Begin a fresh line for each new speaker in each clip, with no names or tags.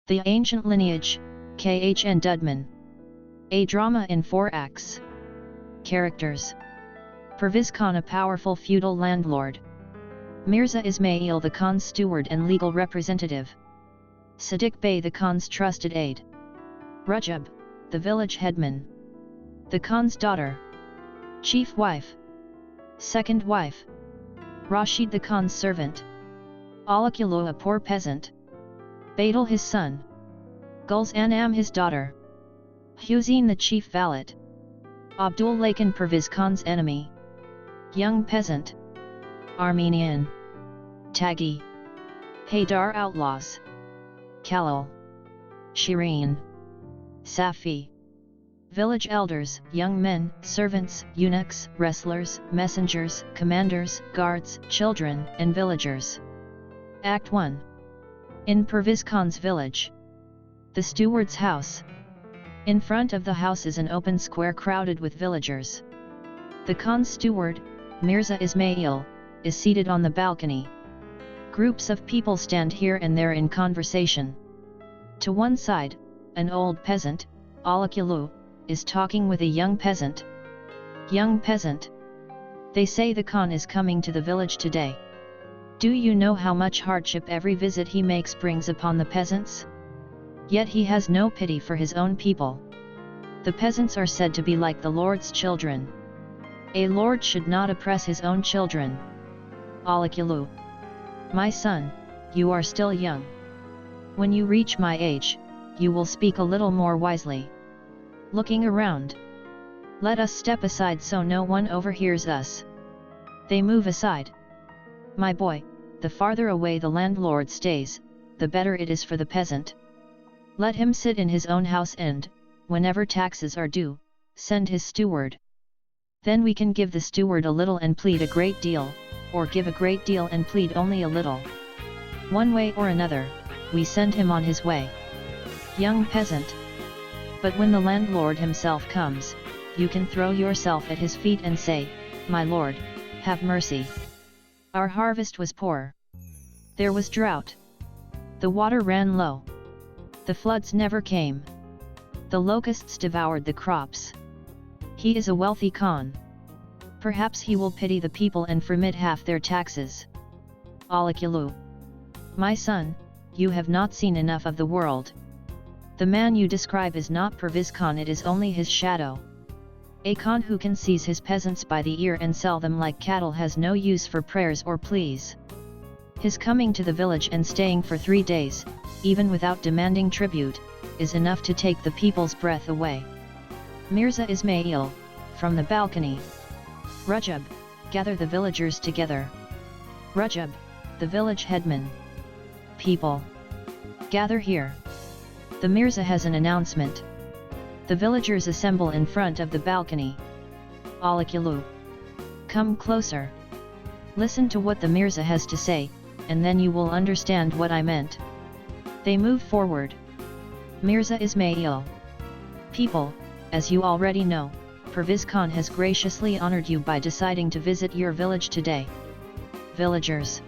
The Ancient Lineage, Köhnə Dudman. A drama in 4 acts. Characters. Perviz Khan, a powerful feudal landlord. Mirza Ismail, the Khan's steward and legal representative. Sadiq Bey, the Khan's trusted aide. Rajab, the village headman. The Khan's daughter. Chief wife. Second wife. Rashid, the Khan's servant. Alakulo, a poor peasant. Badal, his son. Guls Anam, his daughter. Hussein, the chief valet. Abdul Lakin, Perviz Khan's enemy. Young peasant. Armenian. Taghi. Haydar, outlaws. Khalil. Shireen. Safi. Village elders, young men, servants, eunuchs, wrestlers, messengers, commanders, guards, children, and villagers. Act 1. In Perviz Khan's village. The steward's house. In front of the house is an open square crowded with villagers. The Khan's steward, Mirza Ismail, is seated on the balcony. Groups of people stand here and there in conversation. To one side, an old peasant, Alakulu, is talking with a young peasant. Young peasant. They say the Khan is coming to the village today. Do you know how much hardship every visit he makes brings upon the peasants? Yet he has no pity for his own people. The peasants are said to be like the Lord's children. A lord should not oppress his own children. Alakulu. My son, you are still young. When you reach my age, you will speak a little more wisely. Looking around. Let us step aside so no one overhears us. They move aside. My boy, the farther away the landlord stays, the better it is for the peasant. Let him sit in his own house and, whenever taxes are due, send his steward. Then we can give the steward a little and plead a great deal, or give a great deal and plead only a little. One way or another, we send him on his way. Young peasant. But when the landlord himself comes, you can throw yourself at his feet and say, My lord, have mercy. Our harvest was poor. There was drought. The water ran low. The floods never came. The locusts devoured the crops. He is a wealthy Khan. Perhaps he will pity the people and remit half their taxes. Alakulu. My son, you have not seen enough of the world. The man you describe is not Perviz Khan, it is only his shadow. A Khan who can seize his peasants by the ear and sell them like cattle has no use for prayers or pleas. His coming to the village and staying for 3 days, even without demanding tribute, is enough to take the people's breath away. Mirza Ismail, from the balcony. Rajab, gather the villagers together. Rajab, the village headman. People. Gather here. The Mirza has an announcement. The villagers assemble in front of the balcony. Alakulu. Come closer. Listen to what the Mirza has to say, and then you will understand what I meant. They move forward. Mirza Ismail. People, as you already know, Perviz Khan has graciously honored you by deciding to visit your village today. Villagers.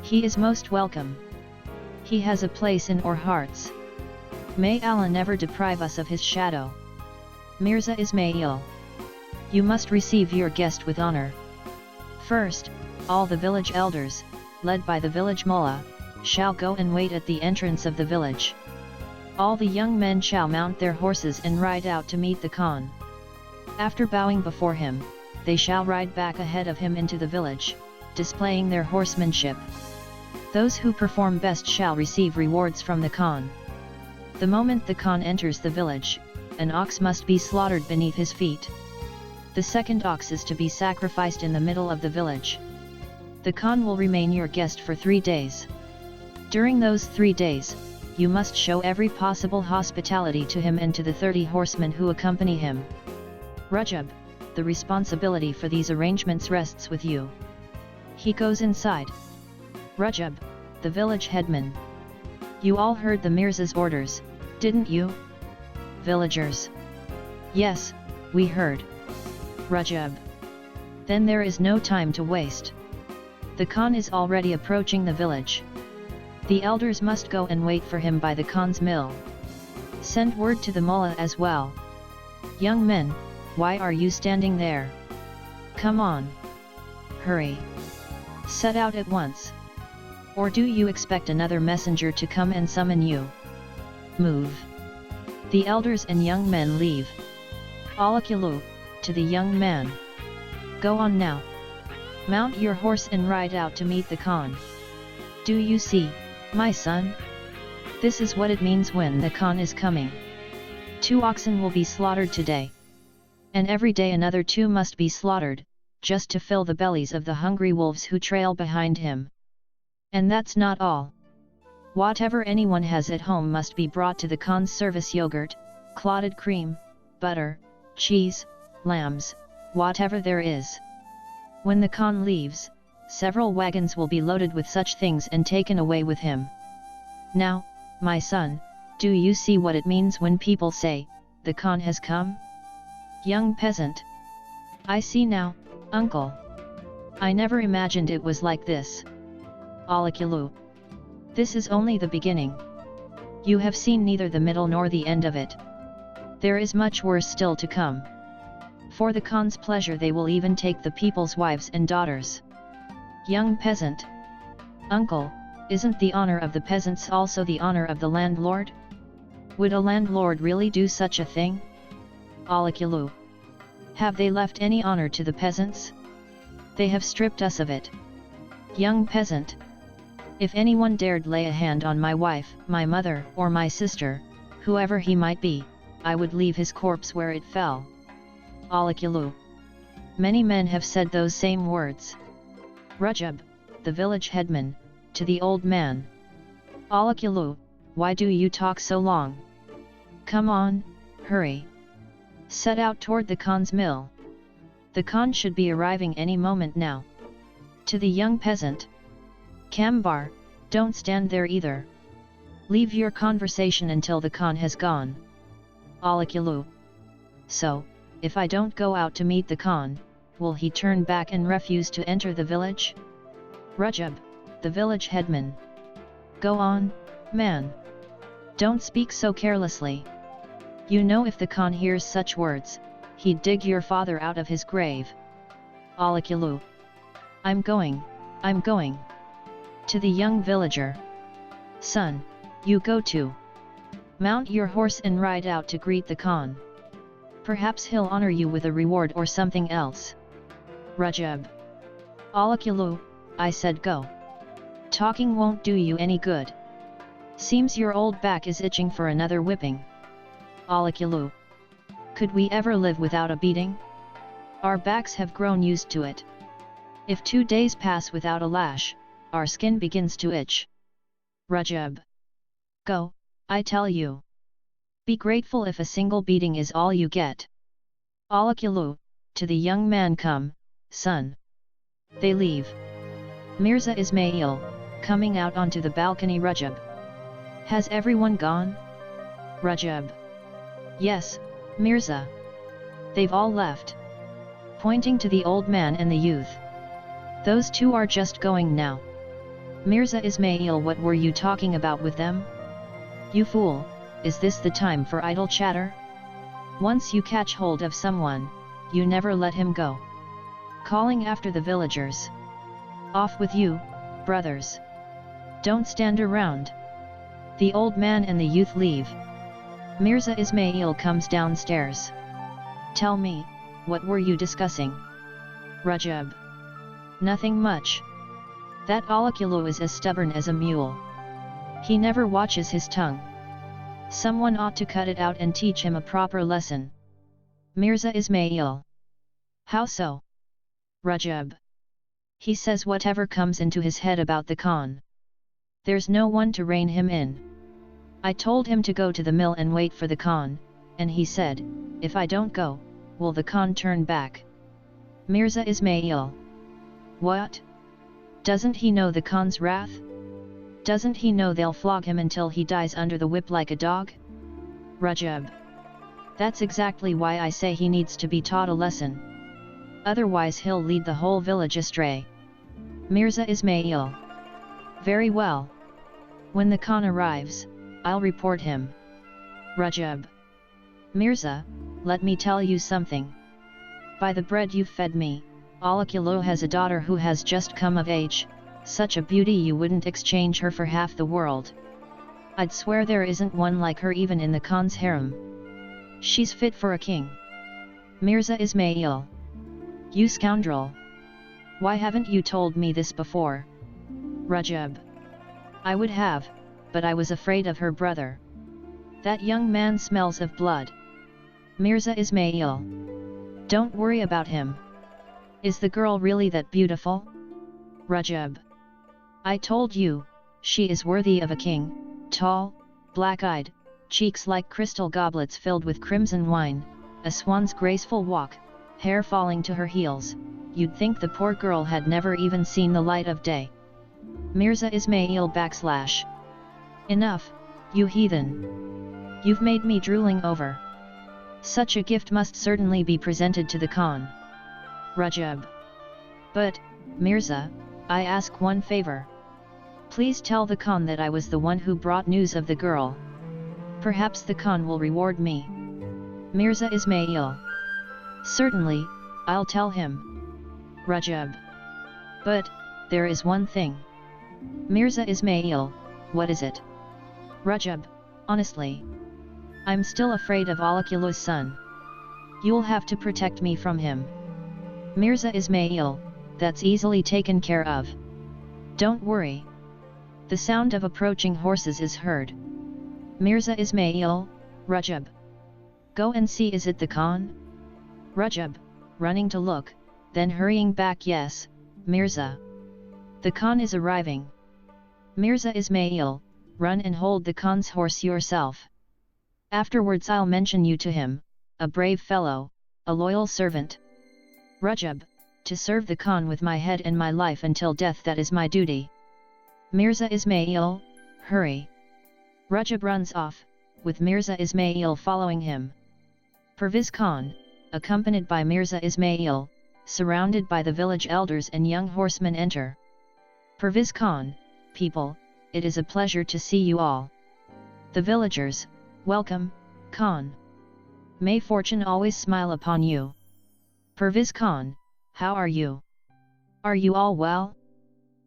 He is most welcome. He has a place in our hearts. May Allah never deprive us of his shadow. Mirza Ismail. You must receive your guest with honor. First, all the village elders, led by the village mullah, shall go and wait at the entrance of the village. All the young men shall mount their horses and ride out to meet the Khan. After bowing before him, they shall ride back ahead of him into the village, displaying their horsemanship. Those who perform best shall receive rewards from the Khan. The moment the Khan enters the village, an ox must be slaughtered beneath his feet. The second ox is to be sacrificed in the middle of the village. The Khan will remain your guest for 3 days. During those 3 days, you must show every possible hospitality to him and to the 30 horsemen who accompany him. Rajab, the responsibility for these arrangements rests with you. He goes inside. Rajab, the village headman. You all heard the Mirza's orders, didn't you? Villagers. Yes, we heard. Rajab. Then there is no time to waste. The Khan is already approaching the village. The elders must go and wait for him by the Khan's mill. Send word to the mullah as well. Young men, why are you standing there? Come on. Hurry. Set out at once. Or do you expect another messenger to come and summon you? Move. The elders and young men leave. Alakilu, to the young man. Go on now. Mount your horse and ride out to meet the Khan. Do you see, my son? This is what it means when the Khan is coming. 2 oxen will be slaughtered today. And every day another 2 must be slaughtered, just to fill the bellies of the hungry wolves who trail behind him. And that's not all. Whatever anyone has at home must be brought to the Khan's service: yogurt, clotted cream, butter, cheese, lambs, whatever there is. When the Khan leaves, several wagons will be loaded with such things and taken away with him. Now, my son, do you see what it means when people say, the Khan has come? Young peasant. I see now, uncle. I never imagined it was like this. Alakilu. This is only the beginning. You have seen neither the middle nor the end of it. There is much worse still to come. For the Khan's pleasure they will even take the people's wives and daughters. Young peasant. Uncle, isn't the honor of the peasants also the honor of the landlord? Would a landlord really do such a thing? Alakilu. Have they left any honor to the peasants? They have stripped us of it. Young peasant. If anyone dared lay a hand on my wife, my mother, or my sister, whoever he might be, I would leave his corpse where it fell. Alakilu. Many men have said those same words. Rajab, the village headman, to the old man. Alakilu, why do you talk so long? Come on, hurry. Set out toward the Khan's mill. The Khan should be arriving any moment now. To the young peasant. Kambar, don't stand there either. Leave your conversation until the Khan has gone. Alakilu. So, if I don't go out to meet the Khan, will he turn back and refuse to enter the village? Rajab, the village headman. Go on, man. Don't speak so carelessly. You know if the Khan hears such words, he'd dig your father out of his grave. Alakilu. I'm going. To the young villager. Son, you go too. Mount your horse and ride out to greet the Khan. Perhaps he'll honor you with a reward or something else. Rajab. Alakilu, I said go. Talking won't do you any good. Seems your old back is itching for another whipping. Alakilu. Could we ever live without a beating? Our backs have grown used to it. If 2 days pass without a lash, our skin begins to itch. Rajab. Go, I tell you. Be grateful if a single beating is all you get. Alakilu, to the young man, come, son. They leave. Mirza Ismail, coming out onto the balcony. Rajab. Has everyone gone? Rajab. Yes, Mirza. They've all left. Pointing to the old man and the youth. Those 2 are just going now. Mirza Ismail, what were you talking about with them? You fool, is this the time for idle chatter? Once you catch hold of someone, you never let him go. Calling after the villagers. Off with you, brothers. Don't stand around. The old man and the youth leave. Mirza Ismail comes downstairs. Tell me, what were you discussing? Rajab. Nothing much. That Alakilu is as stubborn as a mule. He never watches his tongue. Someone ought to cut it out and teach him a proper lesson. Mirza Ismail. How so? Rajab. He says whatever comes into his head about the Khan. There's no one to rein him in. I told him to go to the mill and wait for the Khan, and he said, if I don't go, will the Khan turn back? Mirza Ismail. What? Doesn't he know the Khan's wrath? Doesn't he know they'll flog him until he dies under the whip like a dog? Rajab. That's exactly why I say he needs to be taught a lesson. Otherwise he'll lead the whole village astray. Mirza Ismail. Very well. When the Khan arrives, I'll report him. Rajab. Mirza, let me tell you something. By the bread you've fed me, Aghayeva has a daughter who has just come of age, such a beauty you wouldn't exchange her for half the world. I'd swear there isn't one like her even in the Khan's harem. She's fit for a king. Mirza Ismail. You scoundrel! Why haven't you told me this before? Rajab. I would have, but I was afraid of her brother. That young man smells of blood. Mirza Ismail. Don't worry about him. Is the girl really that beautiful? Rajab. I told you, she is worthy of a king, tall, black-eyed, cheeks like crystal goblets filled with crimson wine, a swan's graceful walk, hair falling to her heels. You'd think the poor girl had never even seen the light of day. Mirza Ismail /. Enough, you heathen. You've made me drooling over. Such a gift must certainly be presented to the Khan. Rajab. But, Mirza, I ask one favor. Please tell the Khan that I was the one who brought news of the girl. Perhaps the Khan will reward me. Mirza Ismail. Certainly, I'll tell him. Rajab. But, there is one thing. Mirza Ismail, what is it? Rajab, honestly. I'm still afraid of Aghayeva's son. You'll have to protect me from him. Mirza Ismail, that's easily taken care of. Don't worry. The sound of approaching horses is heard. Mirza Ismail, Rajab. Go and see, is it the Khan? Rajab, running to look, then hurrying back. Yes, Mirza. The Khan is arriving. Mirza Ismail, run and hold the Khan's horse yourself. Afterwards I'll mention you to him, a brave fellow, a loyal servant. Rajab, to serve the Khan with my head and my life until death, that is my duty. Mirza Ismail, hurry. Rajab runs off, with Mirza Ismail following him. Perviz Khan, accompanied by Mirza Ismail, surrounded by the village elders and young horsemen, enter. Perviz Khan, people, it is a pleasure to see you all. The villagers, welcome, Khan. May fortune always smile upon you. Perviz Khan, how are you? Are you all well?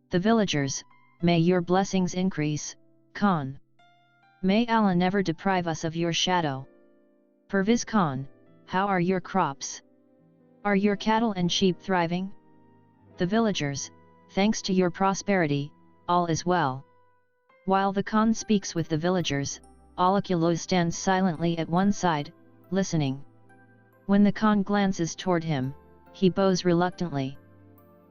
The villagers, may your blessings increase, Khan. May Allah never deprive us of your shadow. Perviz Khan, how are your crops? Are your cattle and sheep thriving? The villagers, thanks to your prosperity, all is well. While the Khan speaks with the villagers, Aghayeva stands silently at one side, listening. When the Khan glances toward him, he bows reluctantly.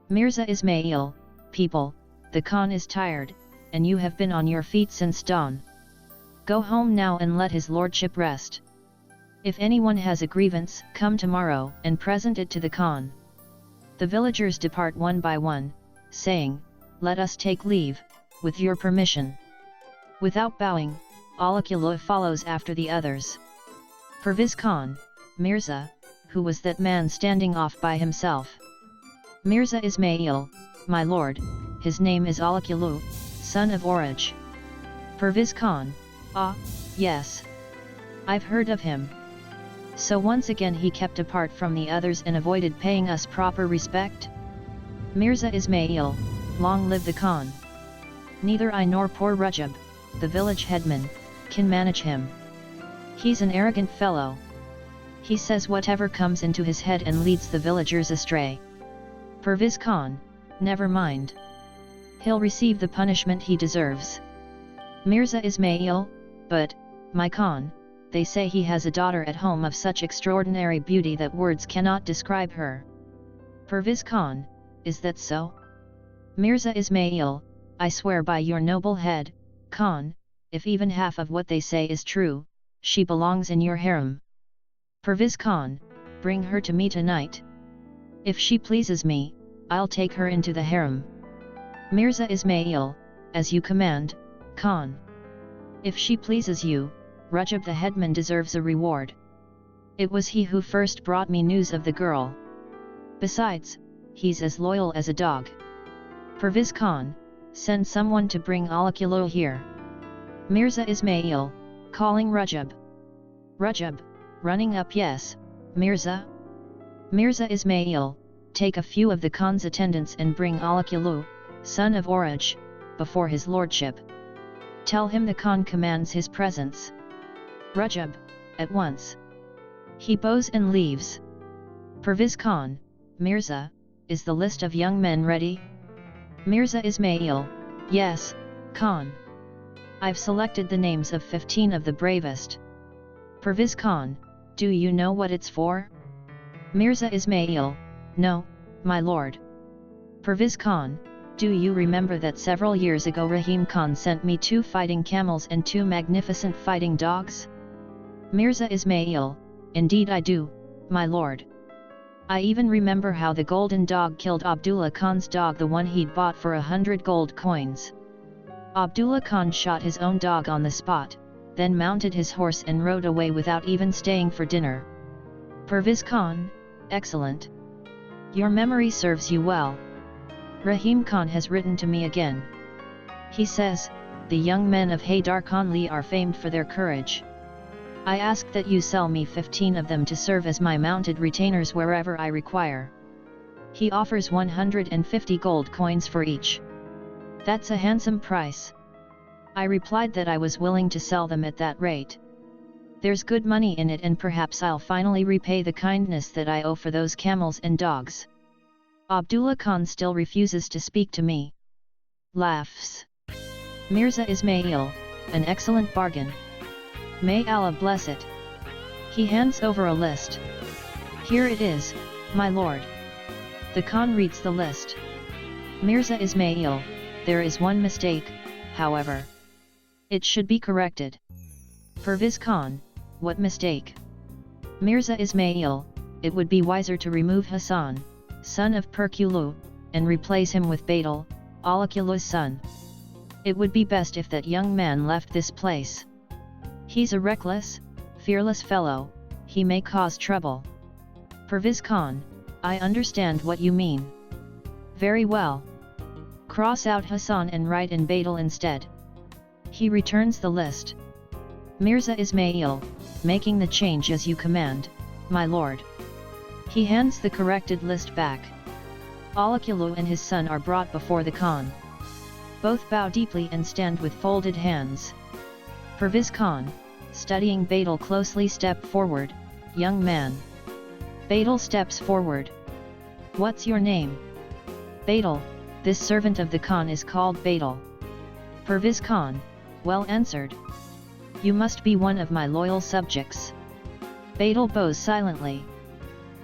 Mirza Ismail, people, the Khan is tired, and you have been on your feet since dawn. Go home now and let his lordship rest. If anyone has a grievance, come tomorrow and present it to the Khan. The villagers depart one by one, saying, let us take leave, with your permission. Without bowing, Aghayeva follows after the others. Perviz Khan, Mirza, who was that man standing off by himself? Mirza Ismail, my lord, his name is Aghayeva, son of Oraj. Perviz Khan, ah, yes. I've heard of him. So once again he kept apart from the others and avoided paying us proper respect? Mirza Ismail, long live the Khan. Neither I nor poor Rajab, the village headman, can manage him. He's an arrogant fellow. He says whatever comes into his head and leads the villagers astray. Perviz Khan, never mind. He'll receive the punishment he deserves. Mirza Ismail, but, my Khan, they say he has a daughter at home of such extraordinary beauty that words cannot describe her. Perviz Khan, is that so? Mirza Ismail, I swear by your noble head, Khan, if even half of what they say is true, she belongs in your harem. Perviz Khan, bring her to me tonight. If she pleases me, I'll take her into the harem. Mirza Ismail, as you command, Khan. If she pleases you, Rajab the headman deserves a reward. It was he who first brought me news of the girl. Besides, he's as loyal as a dog. Perviz Khan, send someone to bring Aghayeva here. Mirza Ismail, calling Rajab. Rajab, running up. Yes, Mirza? Mirza Ismail, take a few of the Khan's attendants and bring Alakullu, son of Oraj, before his lordship. Tell him the Khan commands his presence. Rajab, at once. He bows and leaves. Perviz Khan, Mirza, is the list of young men ready? Mirza Ismail, yes, Khan. I've selected the names of 15 of the bravest. Perviz Khan, do you know what it's for? Mirza Ismail, no, my lord. Perviz Khan, do you remember that several years ago Rahim Khan sent me 2 fighting camels and 2 magnificent fighting dogs? Mirza Ismail, indeed I do, my lord. I even remember how the golden dog killed Abdullah Khan's dog, the one he'd bought for 100 gold coins. Abdullah Khan shot his own dog on the spot, then mounted his horse and rode away without even staying for dinner. Perviz Khan, excellent. Your memory serves you well. Rahim Khan has written to me again. He says, the young men of Haydar Khanli are famed for their courage. I ask that you sell me 15 of them to serve as my mounted retainers wherever I require. He offers 150 gold coins for each. That's a handsome price. I replied that I was willing to sell them at that rate. There's good money in it, and perhaps I'll finally repay the kindness that I owe for those camels and dogs. Abdullah Khan still refuses to speak to me. Laughs. Mirza Ismail, an excellent bargain. May Allah bless it. He hands over a list. Here it is, my lord. The Khan reads the list. Mirza Ismail, there is one mistake, however. It should be corrected. Perviz Khan, what mistake? Mirza Ismail, it would be wiser to remove Hassan, son of Perkulu, and replace him with Badal, Alakullu's son. It would be best if that young man left this place. He's a reckless, fearless fellow, he may cause trouble. Perviz Khan, I understand what you mean. Very well. Cross out Hassan and write in Badal instead. He returns the list. Mirza Ismail, making the change as you command, my lord. He hands the corrected list back. Alakullu and his son are brought before the Khan. Both bow deeply and stand with folded hands. Perviz Khan, studying Badal closely, step forward, young man. Badal steps forward. What's your name? Badal, this servant of the Khan is called Badal. Perviz Khan, well answered. You must be one of my loyal subjects. Badal bows silently.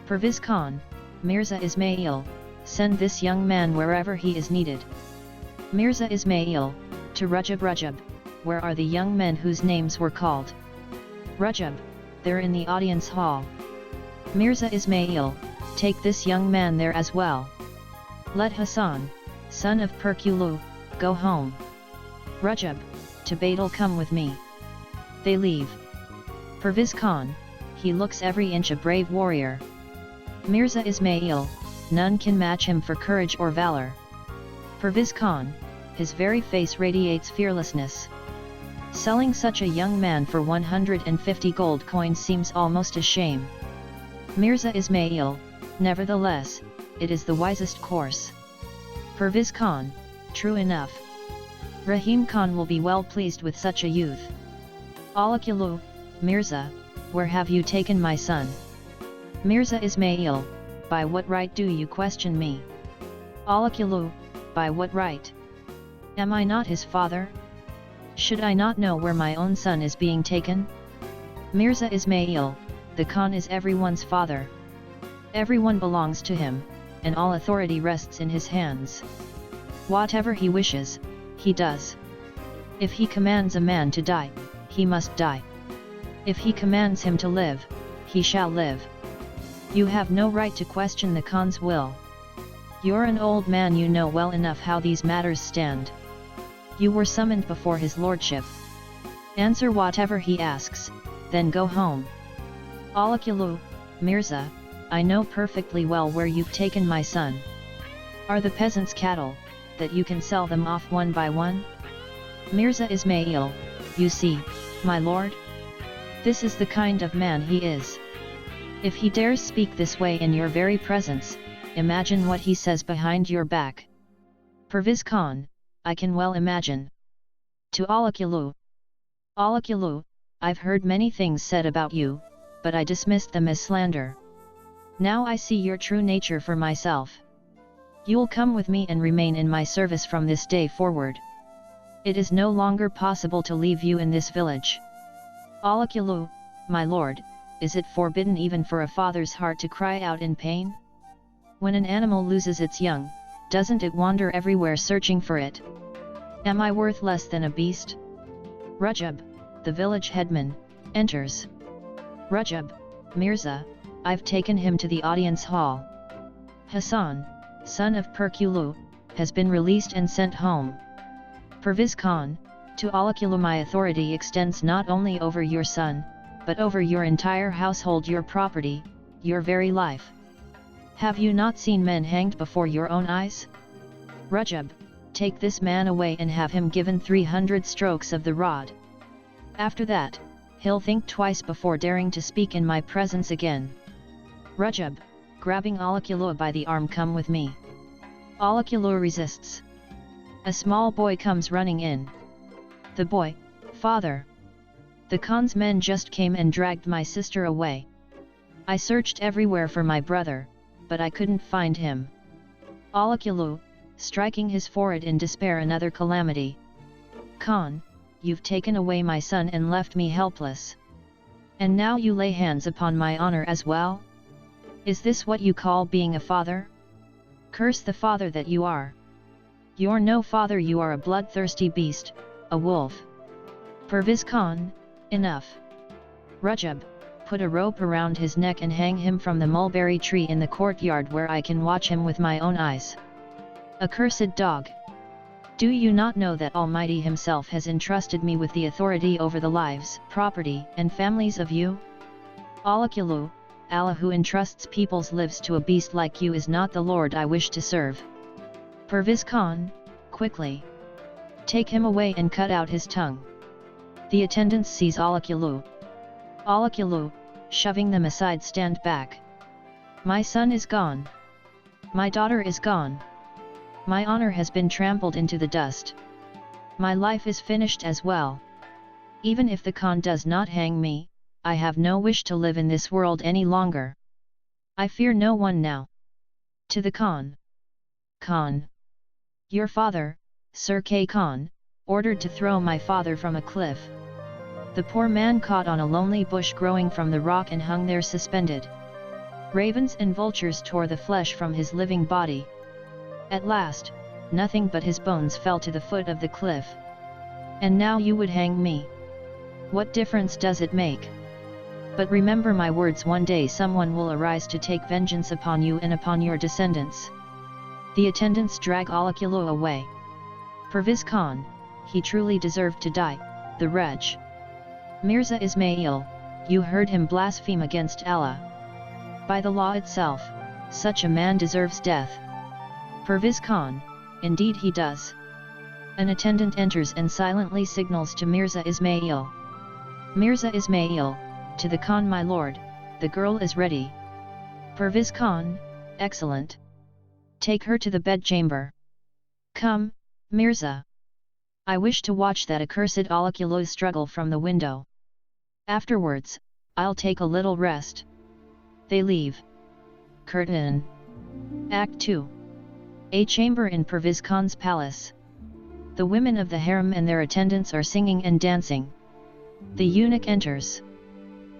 Perviz Khan, Mirza Ismail, send this young man wherever he is needed. Mirza Ismail, to Rajab. Rajab, where are the young men whose names were called? Rajab, they're in the audience hall. Mirza Ismail, take this young man there as well. Let Hassan, son of Perkulu, go home. Rajab, to Badal, come with me. They leave. Perviz Khan, he looks every inch a brave warrior. Mirza Ismail, none can match him for courage or valor. Perviz Khan, his very face radiates fearlessness. Selling such a young man for 150 gold coins seems almost a shame. Mirza Ismail, nevertheless, it is the wisest course. Perviz Khan, true enough. Rahim Khan will be well pleased with such a youth. Alakullu, Mirza, where have you taken my son? Mirza Ismail, by what right do you question me? Alakullu, by what right? Am I not his father? Should I not know where my own son is being taken? Mirza Ismail, the Khan is everyone's father. Everyone belongs to him, and all authority rests in his hands. Whatever he wishes, he does. If he commands a man to die, he must die. If he commands him to live, he shall live. You have no right to question the Khan's will. You're an old man, you know well enough how these matters stand. You were summoned before his lordship. Answer whatever he asks, then go home. Alakullu, Mirza, I know perfectly well where you've taken my son. Are the peasants cattle, that you can sell them off one by one? Mirza Ismail, You see, my lord? This is the kind of man he is. If he dares speak this way in your very presence, imagine what he says behind your back. Perviz Khan, I can well imagine. To Alakulu. Alakulu, I've heard many things said about you, but I dismissed them as slander. Now I see your true nature for myself. You'll come with me and remain in my service from this day forward. It is no longer possible to leave you in this village. Alakulu, my lord, is it forbidden even for a father's heart to cry out in pain? When an animal loses its young, doesn't it wander everywhere searching for it? Am I worth less than a beast? Rajab, the village headman, enters. Rajab, Mirza, I've taken him to the audience hall. Hassan, son of Perkulu, has been released and sent home. Perviz Khan, to Alakulu, my authority extends not only over your son, but over your entire household, your property, your very life. Have you not seen men hanged before your own eyes? Rajab, take this man away and have him given 300 strokes of the rod. After that, he'll think twice before daring to speak in my presence again. Rajab, grabbing Alakulu by the arm, come with me. Alakulu resists. A small boy comes running in. The boy, father. The Khan's men just came and dragged my sister away. I searched everywhere for my brother, but I couldn't find him. Alakulu, striking his forehead in despair, another calamity. Khan, you've taken away my son and left me helpless. And now you lay hands upon my honor as well? Is this what you call being a father? Curse the father that you are. You're no father, you are a bloodthirsty beast, a wolf. Perviz Khan, enough. Rajab, put a rope around his neck and hang him from the mulberry tree in the courtyard where I can watch him with my own eyes. Accursed dog! Do you not know that Almighty Himself has entrusted me with the authority over the lives, property, and families of you? Alakulu, Allah who entrusts people's lives to a beast like you is not the Lord I wish to serve. Perviz Khan, quickly. Take him away and cut out his tongue. The attendants seize Alakulu. Alakulu, shoving them aside, stand back. My son is gone. My daughter is gone. My honor has been trampled into the dust. My life is finished as well. Even if the Khan does not hang me, I have no wish to live in this world any longer. I fear no one now. To the Khan. Khan. Your father, Sir K. Khan, ordered to throw my father from a cliff. The poor man caught on a lonely bush growing from the rock and hung there suspended. Ravens and vultures tore the flesh from his living body. At last, nothing but his bones fell to the foot of the cliff. And now you would hang me. What difference does it make? But remember my words, one day someone will arise to take vengeance upon you and upon your descendants. The attendants drag Alakulu away. Perviz Khan, he truly deserved to die, the wretch. Mirza Ismail, you heard him blaspheme against Allah. By the law itself, such a man deserves death. Perviz Khan, indeed he does. An attendant enters and silently signals to Mirza Ismail. Mirza Ismail, to the Khan, my lord, the girl is ready. Perviz Khan, excellent. Take her to the bedchamber. Come, Mirza. I wish to watch that accursed Alakulu struggle from the window. Afterwards, I'll take a little rest. They leave. Curtain. Act 2. A chamber in Perviz Khan's palace. The women of the harem and their attendants are singing and dancing. The eunuch enters.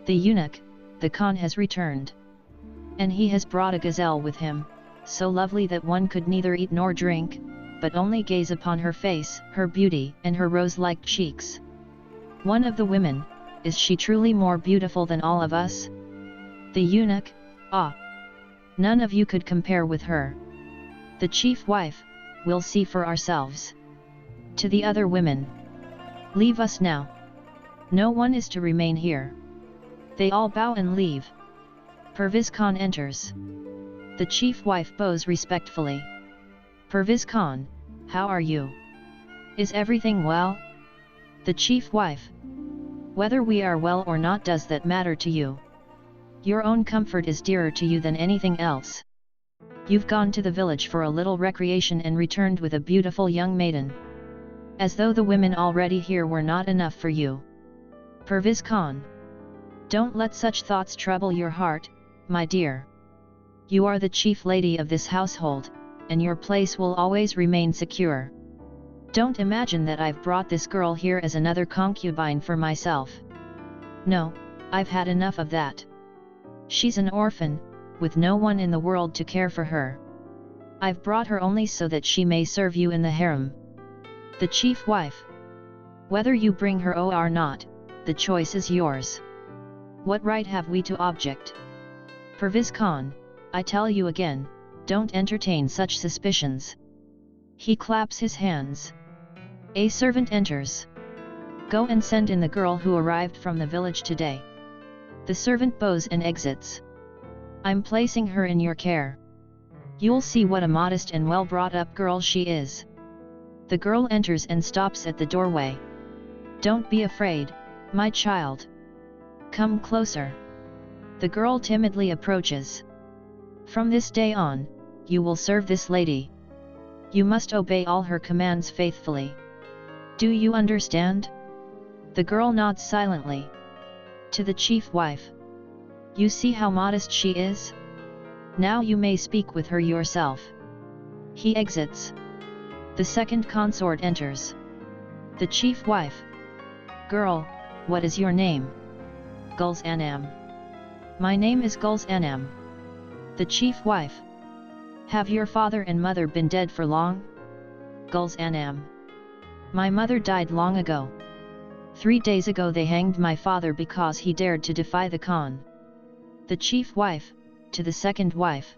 The eunuch, the Khan has returned. And he has brought a gazelle with him, so lovely that one could neither eat nor drink, but only gaze upon her face, her beauty, and her rose-like cheeks. One of the women, is she truly more beautiful than all of us? The eunuch, ah! None of you could compare with her. The chief wife, we'll see for ourselves. To the other women. Leave us now. No one is to remain here. They all bow and leave. Perviz Khan enters. The chief wife bows respectfully. Perviz Khan, how are you? Is everything well? The chief wife. Whether we are well or not, does that matter to you? Your own comfort is dearer to you than anything else. You've gone to the village for a little recreation and returned with a beautiful young maiden. As though the women already here were not enough for you. Perviz Khan. Don't let such thoughts trouble your heart, my dear. You are the chief lady of this household, and your place will always remain secure. Don't imagine that I've brought this girl here as another concubine for myself. No, I've had enough of that. She's an orphan, with no one in the world to care for her. I've brought her only so that she may serve you in the harem. The chief wife. Whether you bring her or not, the choice is yours. What right have we to object? Perviz Khan, I tell you again, don't entertain such suspicions. He claps his hands. A servant enters. Go and send in the girl who arrived from the village today. The servant bows and exits. I'm placing her in your care. You'll see what a modest and well-brought-up girl she is. The girl enters and stops at the doorway. Don't be afraid, my child. Come closer. The girl timidly approaches. From this day on, you will serve this lady. You must obey all her commands faithfully. Do you understand? The girl nods silently. To the chief wife. You see how modest she is? Now you may speak with her yourself. He exits. The second consort enters. The chief wife. Girl, what is your name? Guls Anam. My name is Guls Anam. The chief wife. Have your father and mother been dead for long? Guls Anam. My mother died long ago. 3 days ago they hanged my father because he dared to defy the Khan. The chief wife, to the second wife.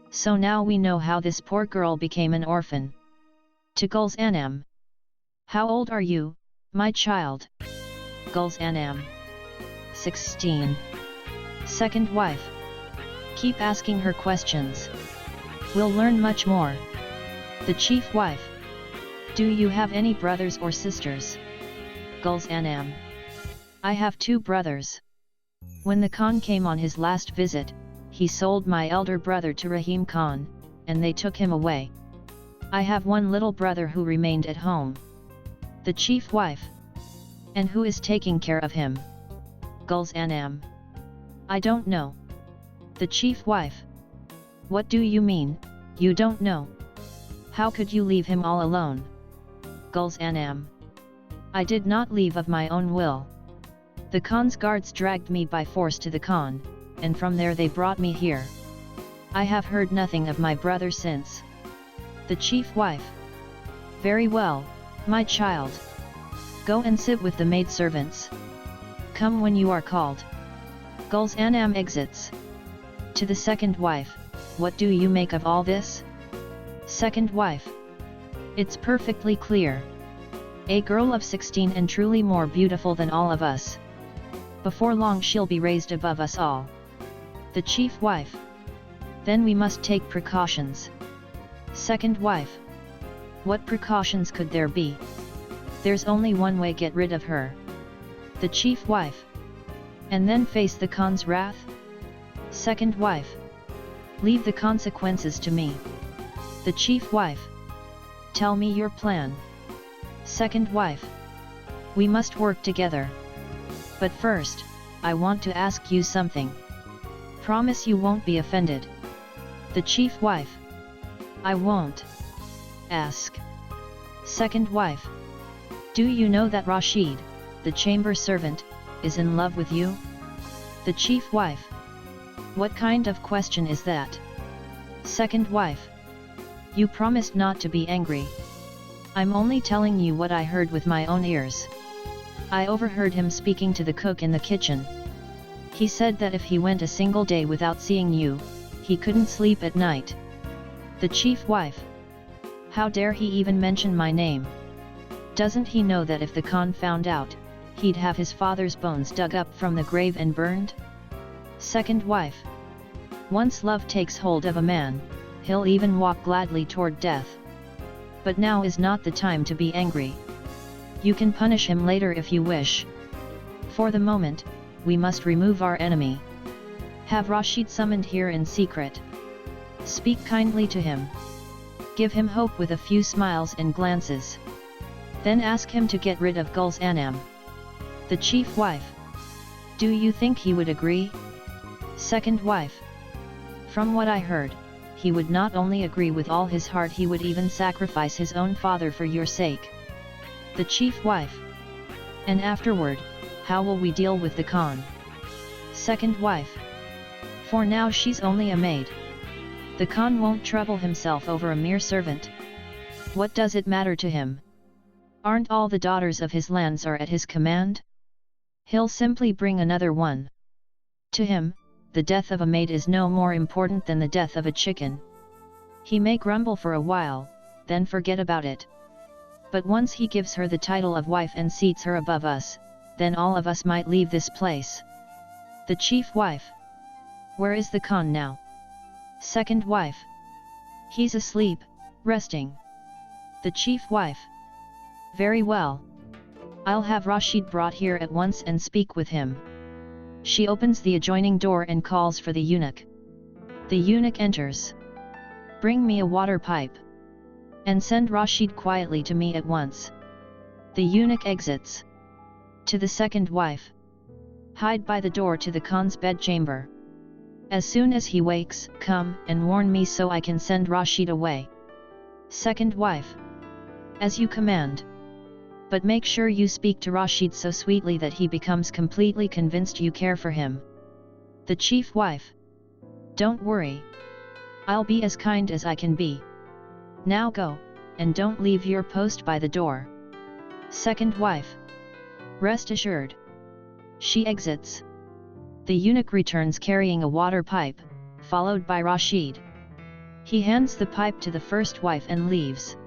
So now we know how this poor girl became an orphan. To Guls Anam. How old are you, my child? Guls Anam. 16. Second wife. Keep asking her questions. We'll learn much more. The chief wife. Do you have any brothers or sisters? Guls Anam. I have 2 brothers. When the Khan came on his last visit, he sold my elder brother to Rahim Khan, and they took him away. I have 1 little brother who remained at home. The chief wife. And who is taking care of him? Guls Anam. I don't know. The chief wife. What do you mean, you don't know? How could you leave him all alone? Guls Anam. I did not leave of my own will. The Khan's guards dragged me by force to the Khan, and from there they brought me here. I have heard nothing of my brother since. The chief wife. Very well, my child. Go and sit with the maidservants. Come when you are called. Guls Anam exits. To the second wife, what do you make of all this? Second wife. It's perfectly clear. A girl of 16 and truly more beautiful than all of us. Before long she'll be raised above us all. The chief wife. Then we must take precautions. Second wife. What precautions could there be? There's only one way: get rid of her. The chief wife. And then face the Khan's wrath? Second wife. Leave the consequences to me. The chief wife. Tell me your plan. Second wife. We must work together. But first, I want to ask you something. Promise you won't be offended. The chief wife. I won't. Ask. Second wife. Do you know that Rashid, the chamber servant, is in love with you? The chief wife. What kind of question is that? Second wife. You promised not to be angry. I'm only telling you what I heard with my own ears. I overheard him speaking to the cook in the kitchen. He said that if he went a single day without seeing you, he couldn't sleep at night. The chief wife. How dare he even mention my name? Doesn't he know that if the Khan found out, he'd have his father's bones dug up from the grave and burned? Second wife. Once love takes hold of a man, he'll even walk gladly toward death. But now is not the time to be angry. You can punish him later if you wish. For the moment, we must remove our enemy. Have Rashid summoned here in secret. Speak kindly to him. Give him hope with a few smiles and glances. Then ask him to get rid of Gul's Anam. The chief wife. Do you think he would agree? Second wife. From what I heard, he would not only agree with all his heart, he would even sacrifice his own father for your sake. The chief wife. And afterward, how will we deal with the Khan? Second wife. For now she's only a maid. The Khan won't trouble himself over a mere servant. What does it matter to him? Aren't all the daughters of his lands are at his command? He'll simply bring another one. To him, the death of a maid is no more important than the death of a chicken. He may grumble for a while, then forget about it. But once he gives her the title of wife and seats her above us, then all of us might leave this place. The chief wife. Where is the Khan now? Second wife. He's asleep, resting. The chief wife. Very well. I'll have Rashid brought here at once and speak with him. She opens the adjoining door and calls for the eunuch. The eunuch enters. Bring me a water pipe. And send Rashid quietly to me at once. The eunuch exits. To the second wife. Hide by the door to the Khan's bedchamber. As soon as he wakes, come and warn me so I can send Rashid away. Second wife. As you command. But make sure you speak to Rashid so sweetly that he becomes completely convinced you care for him. The chief wife. Don't worry. I'll be as kind as I can be. Now go, and don't leave your post by the door. Second wife. Rest assured. She exits. The eunuch returns carrying a water pipe, followed by Rashid. He hands the pipe to the first wife and leaves.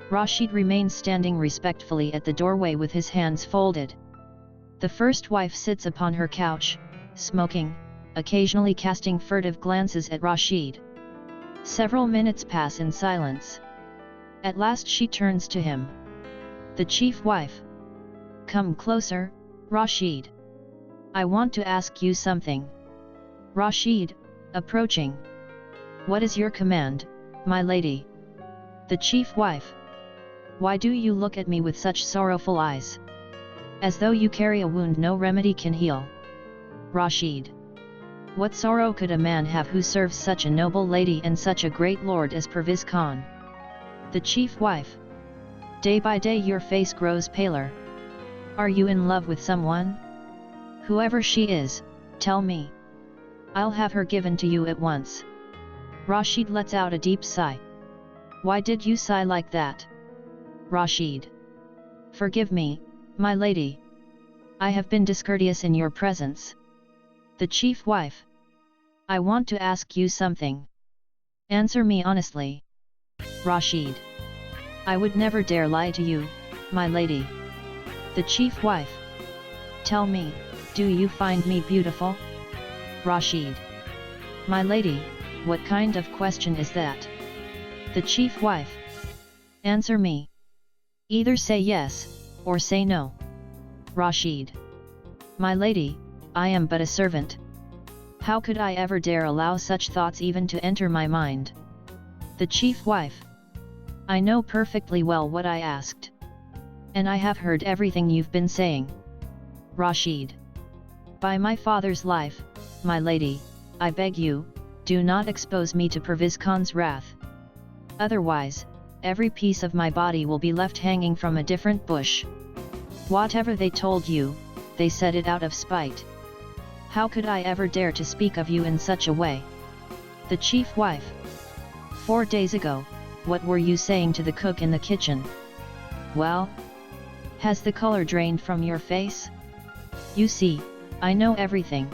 Rashid remains standing respectfully at the doorway with his hands folded. The first wife sits upon her couch, smoking, occasionally casting furtive glances at Rashid. Several minutes pass in silence. At last she turns to him. The chief wife. Come closer, Rashid. I want to ask you something. Rashid, approaching. What is your command, my lady? The chief wife. Why do you look at me with such sorrowful eyes? As though you carry a wound no remedy can heal. Rashid. What sorrow could a man have who serves such a noble lady and such a great lord as Perviz Khan? The chief wife. Day by day your face grows paler. Are you in love with someone? Whoever she is, tell me. I'll have her given to you at once. Rashid lets out a deep sigh. Why did you sigh like that? Rashid. Forgive me, my lady. I have been discourteous in your presence. The chief wife. I want to ask you something. Answer me honestly. Rashid. I would never dare lie to you, my lady. The chief wife. Tell me, do you find me beautiful? Rashid. My lady, what kind of question is that? The chief wife. Answer me. Either say yes, or say no. Rashid. My lady, I am but a servant. How could I ever dare allow such thoughts even to enter my mind? The chief wife. I know perfectly well what I asked. And I have heard everything you've been saying. Rashid. By my father's life, my lady, I beg you, do not expose me to Perviz Khan's wrath. Otherwise, every piece of my body will be left hanging from a different bush. Whatever they told you, they said it out of spite. How could I ever dare to speak of you in such a way? The chief wife. 4 days ago, what were you saying to the cook in the kitchen? Well? Has the color drained from your face? You see, I know everything.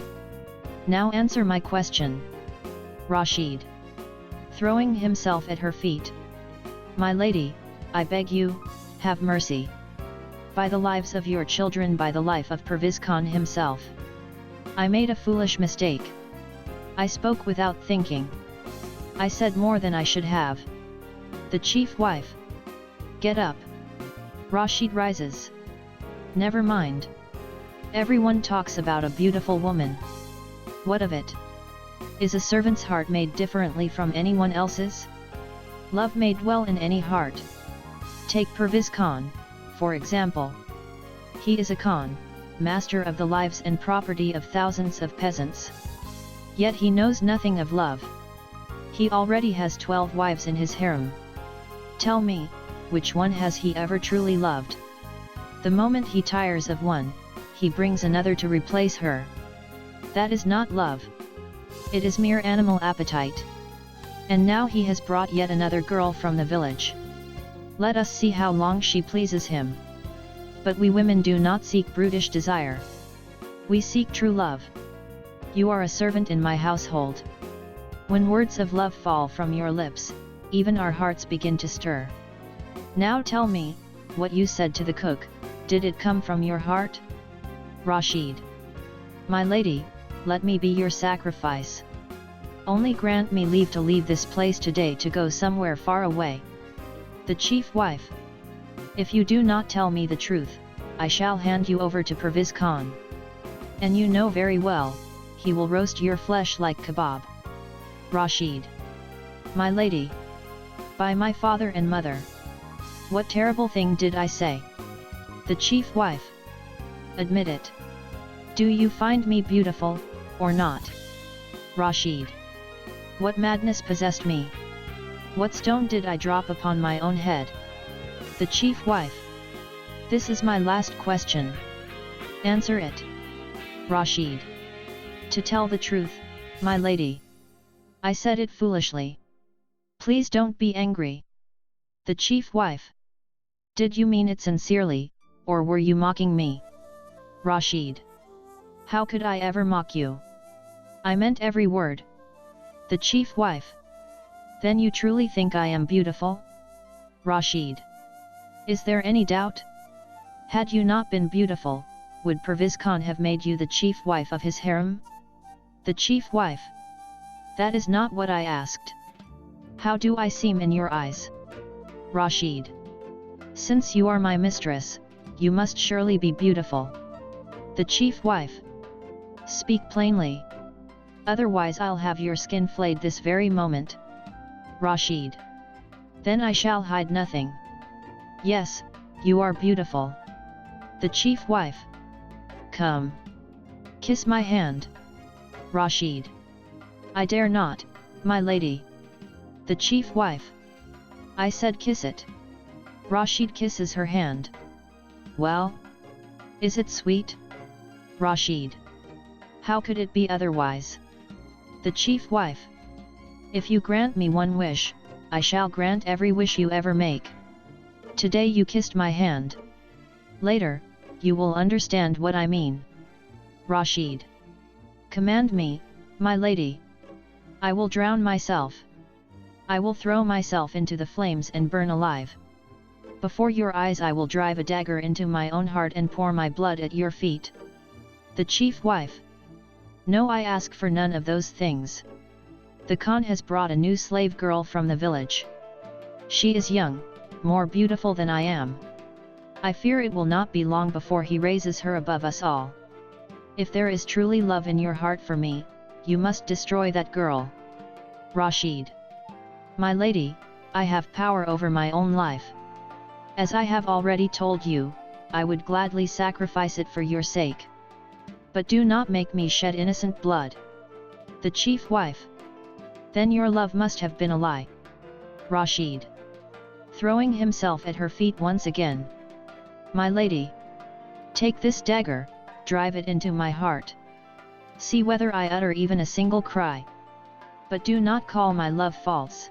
Now answer my question. Rashid. Throwing himself at her feet. My lady, I beg you, have mercy. By the lives of your children, by the life of Perviz Khan himself. I made a foolish mistake. I spoke without thinking. I said more than I should have. The chief wife. Get up. Rashid rises. Never mind. Everyone talks about a beautiful woman. What of it? Is a servant's heart made differently from anyone else's? Love may dwell in any heart. Take Pervez Khan, for example. He is a Khan, master of the lives and property of thousands of peasants. Yet he knows nothing of love. He already has 12 wives in his harem. Tell me, which one has he ever truly loved? The moment he tires of one, he brings another to replace her. That is not love. It is mere animal appetite. And now he has brought yet another girl from the village. Let us see how long she pleases him. But we women do not seek brutish desire. We seek true love. You are a servant in my household. When words of love fall from your lips, even our hearts begin to stir. Now tell me, what you said to the cook, did it come from your heart? Rashid. My lady, let me be your sacrifice. Only grant me leave to leave this place today to go somewhere far away. The chief wife. If you do not tell me the truth, I shall hand you over to Pervez Khan. And you know very well, he will roast your flesh like kebab. Rashid. My lady. By my father and mother. What terrible thing did I say? The chief wife. Admit it. Do you find me beautiful, or not? Rashid. What madness possessed me? What stone did I drop upon my own head? The chief wife. This is my last question. Answer it. Rashid. To tell the truth, my lady. I said it foolishly. Please don't be angry. The chief wife. Did you mean it sincerely, or were you mocking me? Rashid. How could I ever mock you? I meant every word. The chief wife. Then you truly think I am beautiful? Rashid. Is there any doubt? Had you not been beautiful, would Pervez Khan have made you the chief wife of his harem? The chief wife. That is not what I asked. How do I seem in your eyes? Rashid. Since you are my mistress, you must surely be beautiful. The chief wife. Speak plainly. Otherwise I'll have your skin flayed this very moment. Rashid. Then I shall hide nothing. Yes, you are beautiful. The chief wife. Come. Kiss my hand. Rashid. I dare not, my lady. The chief wife. I said kiss it. Rashid kisses her hand. Well? Is it sweet? Rashid. How could it be otherwise? The chief wife. If you grant me one wish, I shall grant every wish you ever make. Today you kissed my hand. Later, you will understand what I mean. Rashid. Command me, my lady. I will drown myself. I will throw myself into the flames and burn alive. Before your eyes I will drive a dagger into my own heart and pour my blood at your feet. The chief wife. No, I ask for none of those things. The Khan has brought a new slave girl from the village. She is young, more beautiful than I am. I fear it will not be long before he raises her above us all. If there is truly love in your heart for me, you must destroy that girl. Rashid. My lady, I have power over my own life. As I have already told you, I would gladly sacrifice it for your sake. But do not make me shed innocent blood. The chief wife. Then your love must have been a lie. Rashid. Throwing himself at her feet once again. My lady. Take this dagger, drive it into my heart. See whether I utter even a single cry. But do not call my love false.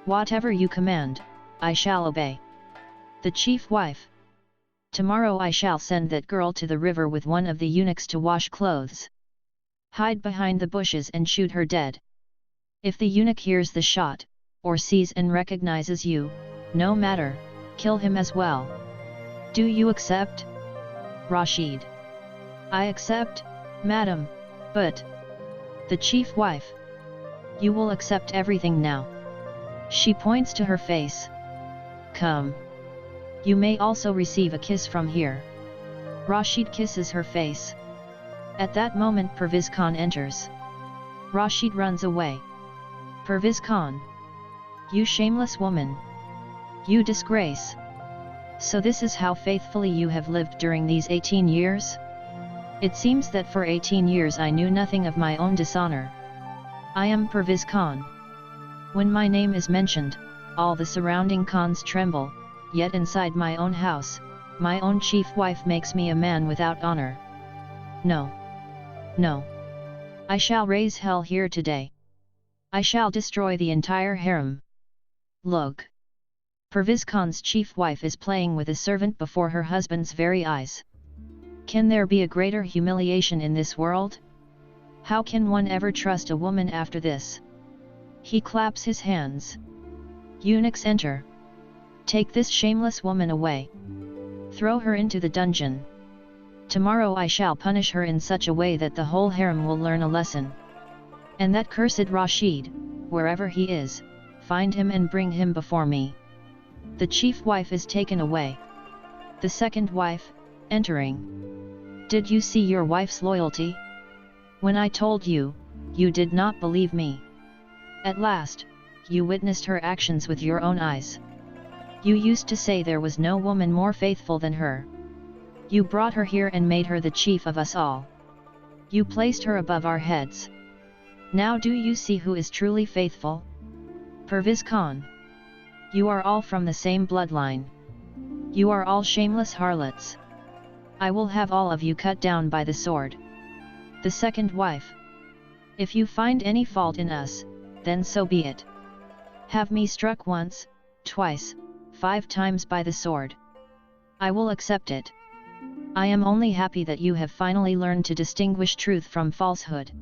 Whatever you command, I shall obey. The chief wife. Tomorrow I shall send that girl to the river with one of the eunuchs to wash clothes. Hide behind the bushes and shoot her dead. If the eunuch hears the shot, or sees and recognizes you, no matter, kill him as well. Do you accept? Rashid. I accept, madam, but... The chief wife. You will accept everything now. She points to her face. Come. You may also receive a kiss from here. Rashid kisses her face. At that moment Perviz Khan enters. Rashid runs away. Perviz Khan. You shameless woman. You disgrace. So this is how faithfully you have lived during these 18 years? It seems that for 18 years I knew nothing of my own dishonor. I am Perviz Khan. When my name is mentioned, all the surrounding Khans tremble, yet inside my own house, my own chief wife makes me a man without honor. No. No. I shall raise hell here today. I shall destroy the entire harem. Look. Perviz Khan's chief wife is playing with a servant before her husband's very eyes. Can there be a greater humiliation in this world? How can one ever trust a woman after this? He claps his hands. Eunuchs enter. Take this shameless woman away. Throw her into the dungeon. Tomorrow I shall punish her in such a way that the whole harem will learn a lesson. And that cursed Rashid, wherever he is, find him and bring him before me. The chief wife is taken away. The second wife, entering. Did you see your wife's loyalty? When I told you, you did not believe me. At last, you witnessed her actions with your own eyes. You used to say there was no woman more faithful than her. You brought her here and made her the chief of us all. You placed her above our heads. Now do you see who is truly faithful? Perviz Khan. You are all from the same bloodline. You are all shameless harlots. I will have all of you cut down by the sword. The second wife. If you find any fault in us, then so be it. Have me struck once, twice, 5 times by the sword. I will accept it. I am only happy that you have finally learned to distinguish truth from falsehood.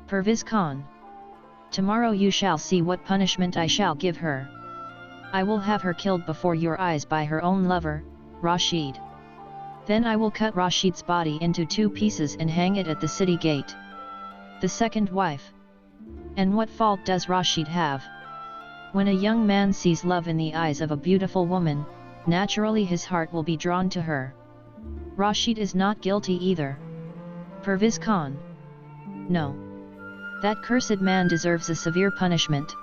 Perviz Khan. Tomorrow you shall see what punishment I shall give her. I will have her killed before your eyes by her own lover, Rashid. Then I will cut Rashid's body into 2 pieces and hang it at the city gate. The second wife. And what fault does Rashid have? When a young man sees love in the eyes of a beautiful woman, naturally his heart will be drawn to her. Rashid is not guilty either. Perviz Khan. No. That cursed man deserves a severe punishment.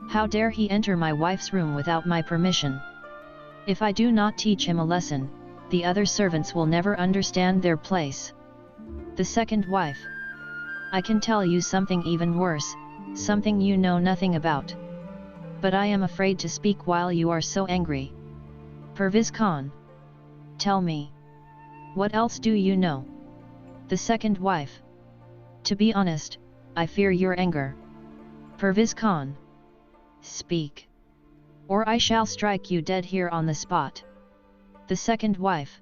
How dare he enter my wife's room without my permission? If I do not teach him a lesson, the other servants will never understand their place. The second wife. I can tell you something even worse, something you know nothing about. But I am afraid to speak while you are so angry. Perviz Khan. Tell me. What else do you know? The second wife. To be honest, I fear your anger. Perviz Khan. Speak. Or I shall strike you dead here on the spot. The second wife.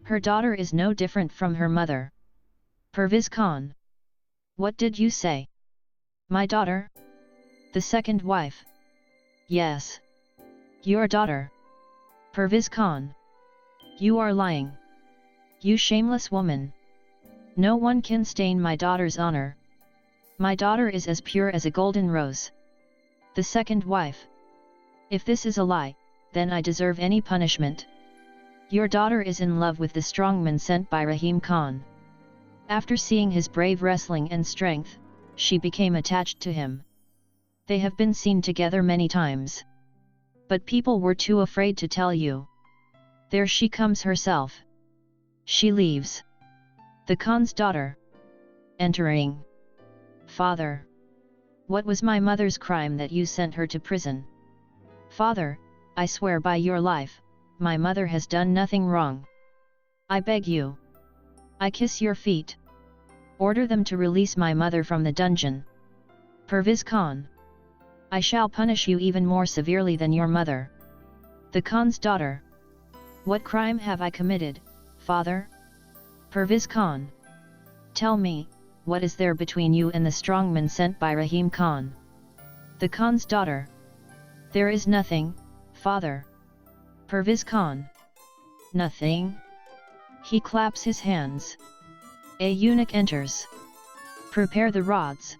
Her daughter is no different from her mother. Perviz Khan. What did you say? My daughter? The second wife. Yes. Your daughter. Perviz Khan. You are lying. You shameless woman. No one can stain my daughter's honor. My daughter is as pure as a golden rose. The second wife. If this is a lie, then I deserve any punishment. Your daughter is in love with the strongman sent by Rahim Khan. After seeing his brave wrestling and strength, she became attached to him. They have been seen together many times. But people were too afraid to tell you. There she comes herself. She leaves. The Khan's daughter. Entering. Father. What was my mother's crime that you sent her to prison? Father, I swear by your life, my mother has done nothing wrong. I beg you. I kiss your feet. Order them to release my mother from the dungeon. Perviz Khan. I shall punish you even more severely than your mother. The Khan's daughter. What crime have I committed, father? Perviz Khan. Tell me, what is there between you and the strongman sent by Rahim Khan? The Khan's daughter. There is nothing, father. Perviz Khan. Nothing? He claps his hands. A eunuch enters. Prepare the rods.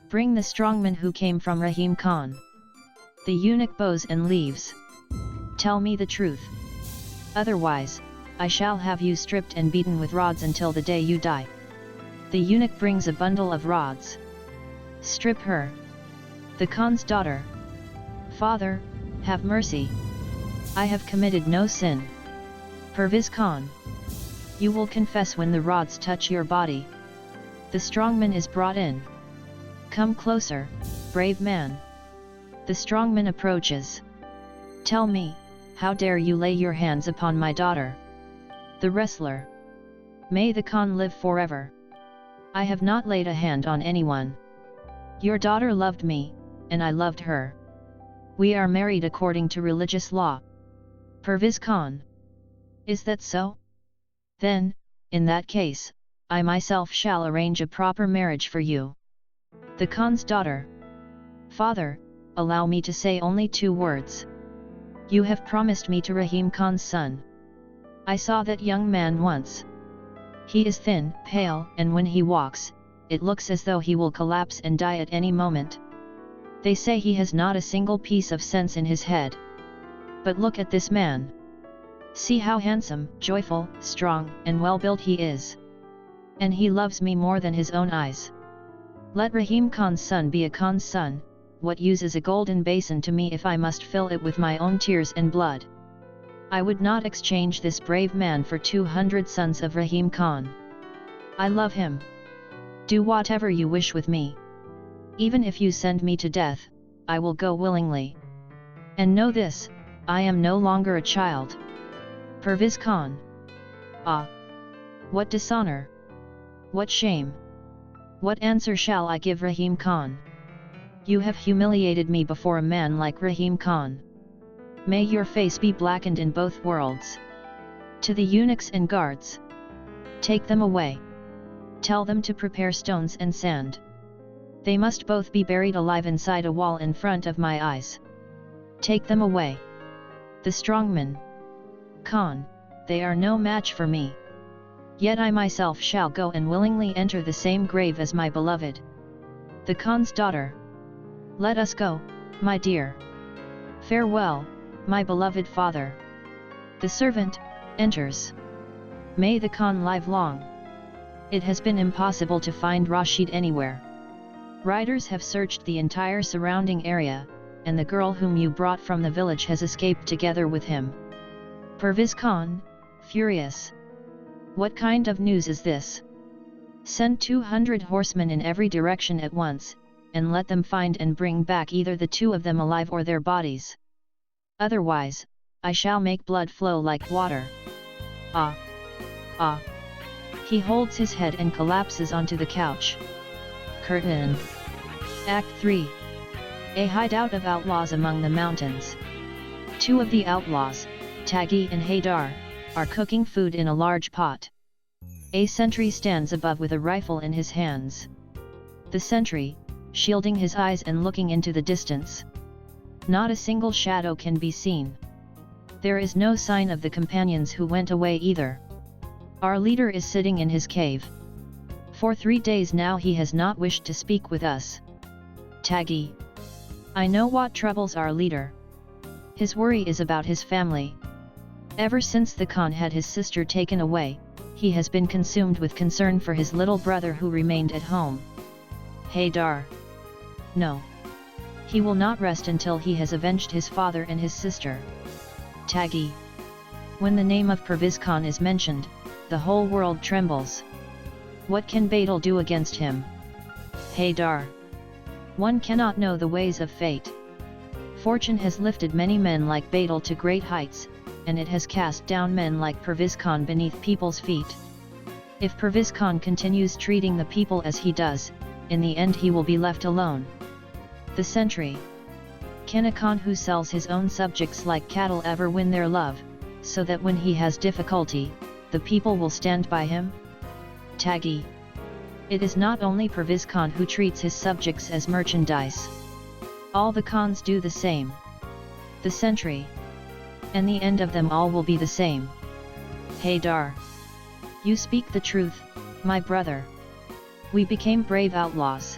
Bring the strongman who came from Rahim Khan. The eunuch bows and leaves. Tell me the truth. Otherwise, I shall have you stripped and beaten with rods until the day you die. The eunuch brings a bundle of rods. Strip her. The Khan's daughter. Father, have mercy. I have committed no sin. Perviz Khan. You will confess when the rods touch your body. The strongman is brought in. Come closer, brave man. The strongman approaches. Tell me, how dare you lay your hands upon my daughter? The wrestler. May the Khan live forever. I have not laid a hand on anyone. Your daughter loved me, and I loved her. We are married according to religious law. Perviz Khan. Is that so? Then, in that case, I myself shall arrange a proper marriage for you. The Khan's daughter. Father, allow me to say only 2 words. You have promised me to Rahim Khan's son. I saw that young man once. He is thin, pale, and when he walks, it looks as though he will collapse and die at any moment. They say he has not a single piece of sense in his head. But look at this man. See how handsome, joyful, strong, and well-built he is. And he loves me more than his own eyes. Let Rahim Khan's son be a Khan's son. What use is a golden basin to me if I must fill it with my own tears and blood? I would not exchange this brave man for 200 sons of Rahim Khan. I love him. Do whatever you wish with me. Even if you send me to death, I will go willingly. And know this, I am no longer a child. Perviz Khan. Ah! What dishonor! What shame! What answer shall I give Rahim Khan? You have humiliated me before a man like Rahim Khan. May your face be blackened in both worlds. To the eunuchs and guards. Take them away. Tell them to prepare stones and sand. They must both be buried alive inside a wall in front of my eyes. Take them away. The strongman. Khan, they are no match for me. Yet I myself shall go and willingly enter the same grave as my beloved. The Khan's daughter. Let us go, my dear. Farewell, my beloved father. The servant enters. May the Khan live long. It has been impossible to find Rashid anywhere. Riders have searched the entire surrounding area, and the girl whom you brought from the village has escaped together with him. Perviz Khan, furious. What kind of news is this? Send 200 horsemen in every direction at once, and let them find and bring back either the 2 of them alive or their bodies. Otherwise, I shall make blood flow like water. Ah! Ah! He holds his head and collapses onto the couch. Curtain. Act 3. A hideout of outlaws among the mountains. 2 of the outlaws, Taghi and Haydar, are cooking food in a large pot. A sentry stands above with a rifle in his hands. The sentry, shielding his eyes and looking into the distance. Not a single shadow can be seen. There is no sign of the companions who went away either. Our leader is sitting in his cave. For 3 days now he has not wished to speak with us. Taghi. I know what troubles our leader. His worry is about his family. Ever since the Khan had his sister taken away, he has been consumed with concern for his little brother who remained at home. Haydar. No. He will not rest until he has avenged his father and his sister. Taghi. When the name of Perviz Khan is mentioned, the whole world trembles. What can Badal do against him? Haydar. One cannot know the ways of fate. Fortune has lifted many men like Badal to great heights, and it has cast down men like Perviz Khan beneath people's feet. If Perviz Khan continues treating the people as he does, in the end he will be left alone. The sentry. Can a Khan who sells his own subjects like cattle ever win their love, so that when he has difficulty, the people will stand by him? Taghi. It is not only Perviz Khan who treats his subjects as merchandise. All the Khans do the same. The sentry. And the end of them all will be the same. Haydar. You speak the truth, my brother. We became brave outlaws.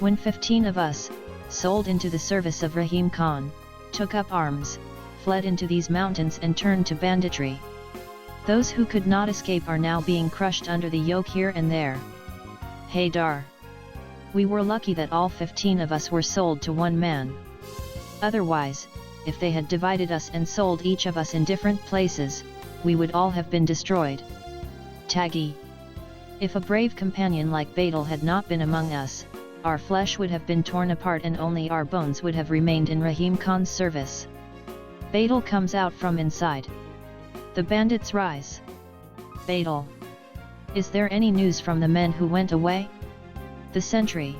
When 15 of us, sold into the service of Rahim Khan, took up arms, fled into these mountains and turned to banditry. Those who could not escape are now being crushed under the yoke here and there. Haydar. We were lucky that all 15 of us were sold to one man. Otherwise, if they had divided us and sold each of us in different places, we would all have been destroyed. Taghi. If a brave companion like Badal had not been among us, our flesh would have been torn apart and only our bones would have remained in Rahim Khan's service. Badal comes out from inside. The bandits rise. Badal. Is there any news from the men who went away? The sentry.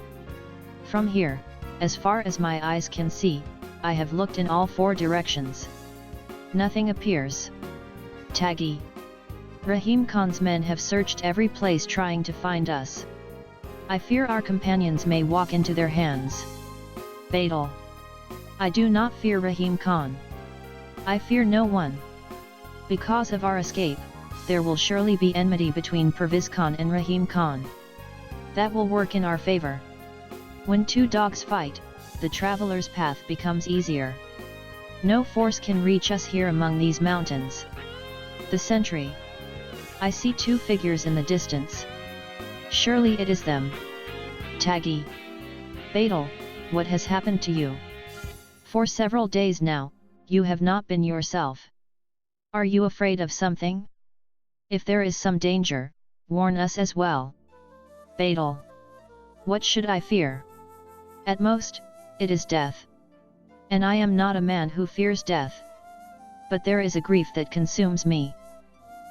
From here, as far as my eyes can see, I have looked in all 4 directions. Nothing appears. Taghi. Rahim Khan's men have searched every place trying to find us. I fear our companions may walk into their hands. Badal. I do not fear Rahim Khan. I fear no one. Because of our escape, there will surely be enmity between Pervez Khan and Rahim Khan. That will work in our favor. When 2 dogs fight, the traveler's path becomes easier. No force can reach us here among these mountains. The sentry. I see 2 figures in the distance. Surely it is them. Taghi. Badal, what has happened to you? For several days now, you have not been yourself. Are you afraid of something? If there is some danger, warn us as well. Badal. What should I fear? At most, it is death. And I am not a man who fears death. But there is a grief that consumes me.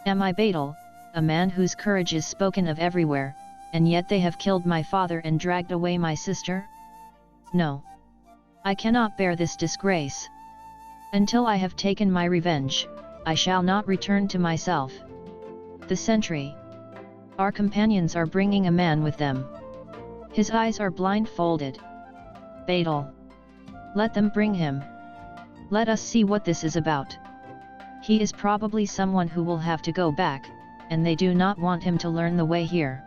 Am I Badal, a man whose courage is spoken of everywhere, and yet they have killed my father and dragged away my sister? No. I cannot bear this disgrace. Until I have taken my revenge, I shall not return to myself. The sentry. Our companions are bringing a man with them. His eyes are blindfolded. Badal. Let them bring him. Let us see what this is about. He is probably someone who will have to go back, and they do not want him to learn the way here.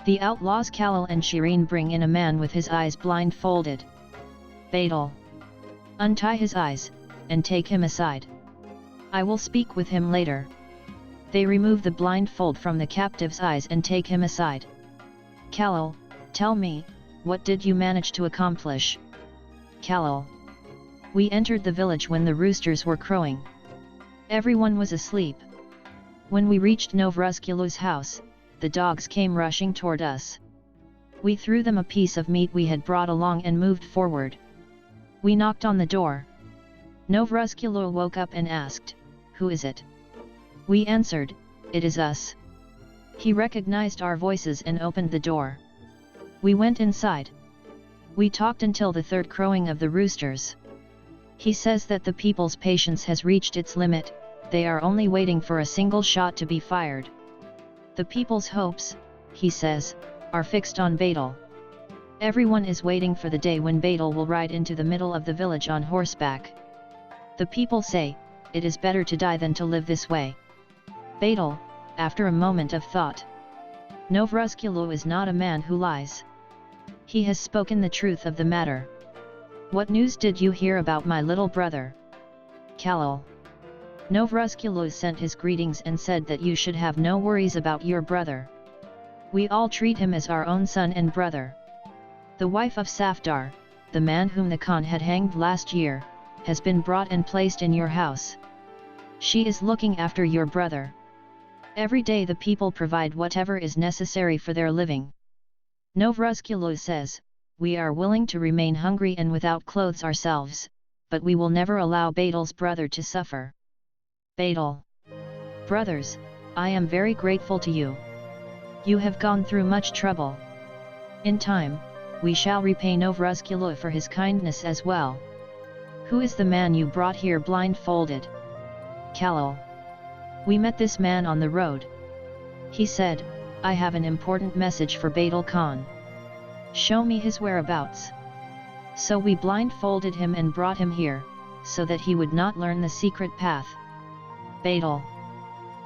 The outlaws Khalil and Shireen bring in a man with his eyes blindfolded. Badal. Untie his eyes, and take him aside. I will speak with him later. They remove the blindfold from the captive's eyes and take him aside. Khalil, tell me, what did you manage to accomplish? Khalil. We entered the village when the roosters were crowing. Everyone was asleep. When we reached Novruzkulu's house, the dogs came rushing toward us. We threw them a piece of meat we had brought along and moved forward. We knocked on the door. Novruzkulu woke up and asked, "Who is it?" We answered, "It is us." He recognized our voices and opened the door. We went inside. We talked until the 3rd crowing of the roosters. He says that the people's patience has reached its limit, they are only waiting for a single shot to be fired. The people's hopes, he says, are fixed on Badal. Everyone is waiting for the day when Badal will ride into the middle of the village on horseback. The people say, it is better to die than to live this way. Badal, after a moment of thought. Novruzkulu is not a man who lies. He has spoken the truth of the matter. What news did you hear about my little brother? Khalil. Novruzkulu sent his greetings and said that you should have no worries about your brother. We all treat him as our own son and brother. The wife of Safdar, the man whom the Khan had hanged last year, has been brought and placed in your house. She is looking after your brother. Every day the people provide whatever is necessary for their living. Novruzkulu says, we are willing to remain hungry and without clothes ourselves, but we will never allow Badal's brother to suffer. Badal. Brothers, I am very grateful to you. You have gone through much trouble. In time, we shall repay Novruzkulu for his kindness as well. Who is the man you brought here blindfolded? Khalil. We met this man on the road. He said, I have an important message for Badal Khan. Show me his whereabouts. So we blindfolded him and brought him here, so that he would not learn the secret path. Badal.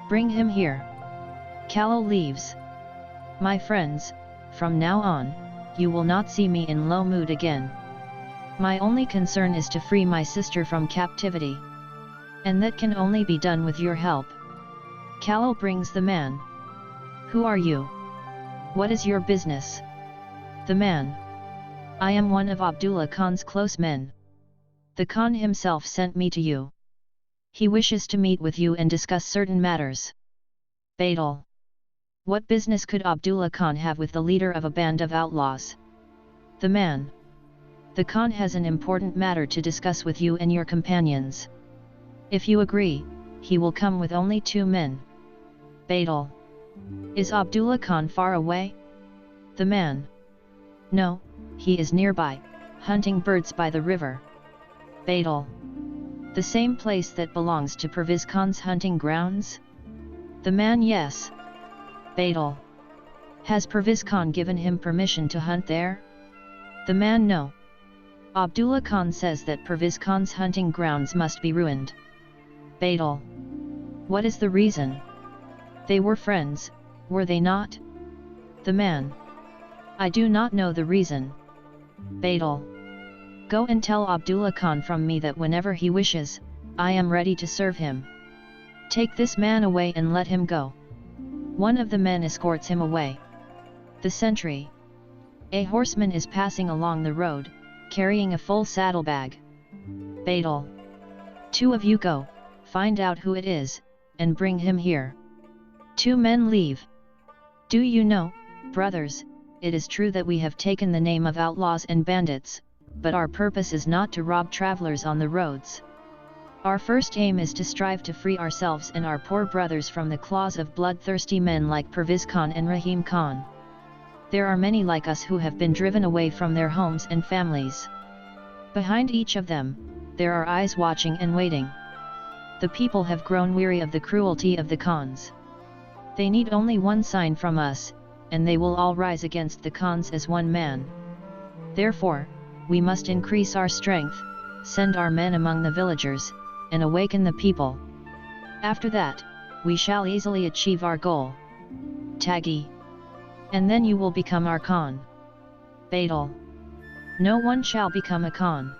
Bring him here. Khalil leaves. My friends, from now on, you will not see me in low mood again. My only concern is to free my sister from captivity. and that can only be done with your help. Khalil brings the man. Who are you? What is your business? The man. I am one of Abdullah Khan's close men. The Khan himself sent me to you. He wishes to meet with you and discuss certain matters. Badal. What business could Abdullah Khan have with the leader of a band of outlaws? The man. The Khan has an important matter to discuss with you and your companions. If you agree, he will come with only 2 men. Badal. Is Abdullah Khan far away? The man. No, he is nearby, hunting birds by the river. Badal. The same place that belongs to Pervez Khan's hunting grounds? The man. Yes. Badal. Has Pervez Khan given him permission to hunt there? The man. No. Abdullah Khan says that Pervez Khan's hunting grounds must be ruined. Badal. What is the reason? They were friends, were they not? The man. I do not know the reason. Badal. Go and tell Abdullah Khan from me that whenever he wishes, I am ready to serve him. Take this man away and let him go. One of the men escorts him away. The sentry. A horseman is passing along the road, carrying a full saddlebag. Badal. 2 of you go, find out who it is, and bring him here. 2 men leave. Do you know, brothers, it is true that we have taken the name of outlaws and bandits, but our purpose is not to rob travelers on the roads. Our first aim is to strive to free ourselves and our poor brothers from the claws of bloodthirsty men like Pervez Khan and Rahim Khan. There are many like us who have been driven away from their homes and families. Behind each of them, there are eyes watching and waiting. The people have grown weary of the cruelty of the Khans. They need only one sign from us, and they will all rise against the Khans as one man. Therefore, we must increase our strength, send our men among the villagers, and awaken the people. After that, we shall easily achieve our goal. Taghi. And then you will become our Khan. Badal. No one shall become a Khan.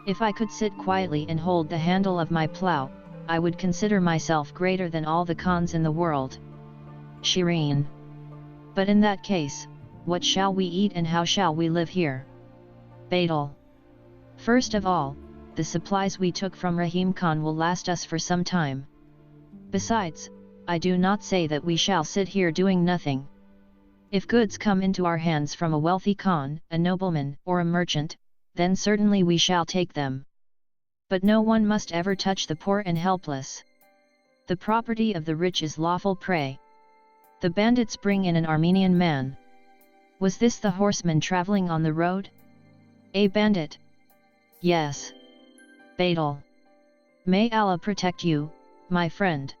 If I could sit quietly and hold the handle of my plough, I would consider myself greater than all the Khans in the world. Shireen. But in that case, what shall we eat and how shall we live here? Badal. First of all, the supplies we took from Rahim Khan will last us for some time. Besides, I do not say that we shall sit here doing nothing. If goods come into our hands from a wealthy Khan, a nobleman, or a merchant, then certainly we shall take them. But no one must ever touch the poor and helpless. The property of the rich is lawful prey. The bandits bring in an Armenian man. Was this the horseman traveling on the road? A bandit? Yes. Badal. May Allah protect you, my friend.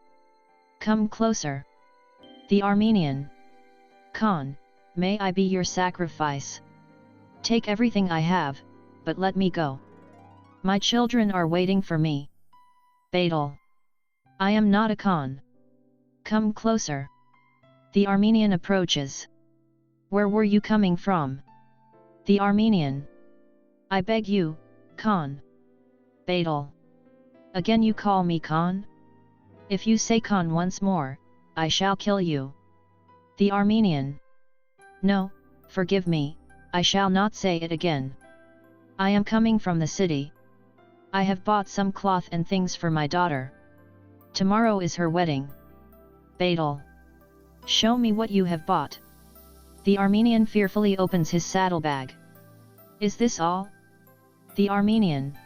Come closer. The Armenian. Khan, may I be your sacrifice. Take everything I have, but let me go. My children are waiting for me. Badal. I am not a Khan. Come closer. The Armenian approaches. Where were you coming from? The Armenian. I beg you, Khan. Badal. Again you call me Khan? If you say Khan once more, I shall kill you. The Armenian. No, forgive me, I shall not say it again. I am coming from the city. I have bought some cloth and things for my daughter. Tomorrow is her wedding. Badal. Show me what you have bought. The Armenian fearfully opens his saddlebag. Is this all? The Armenian.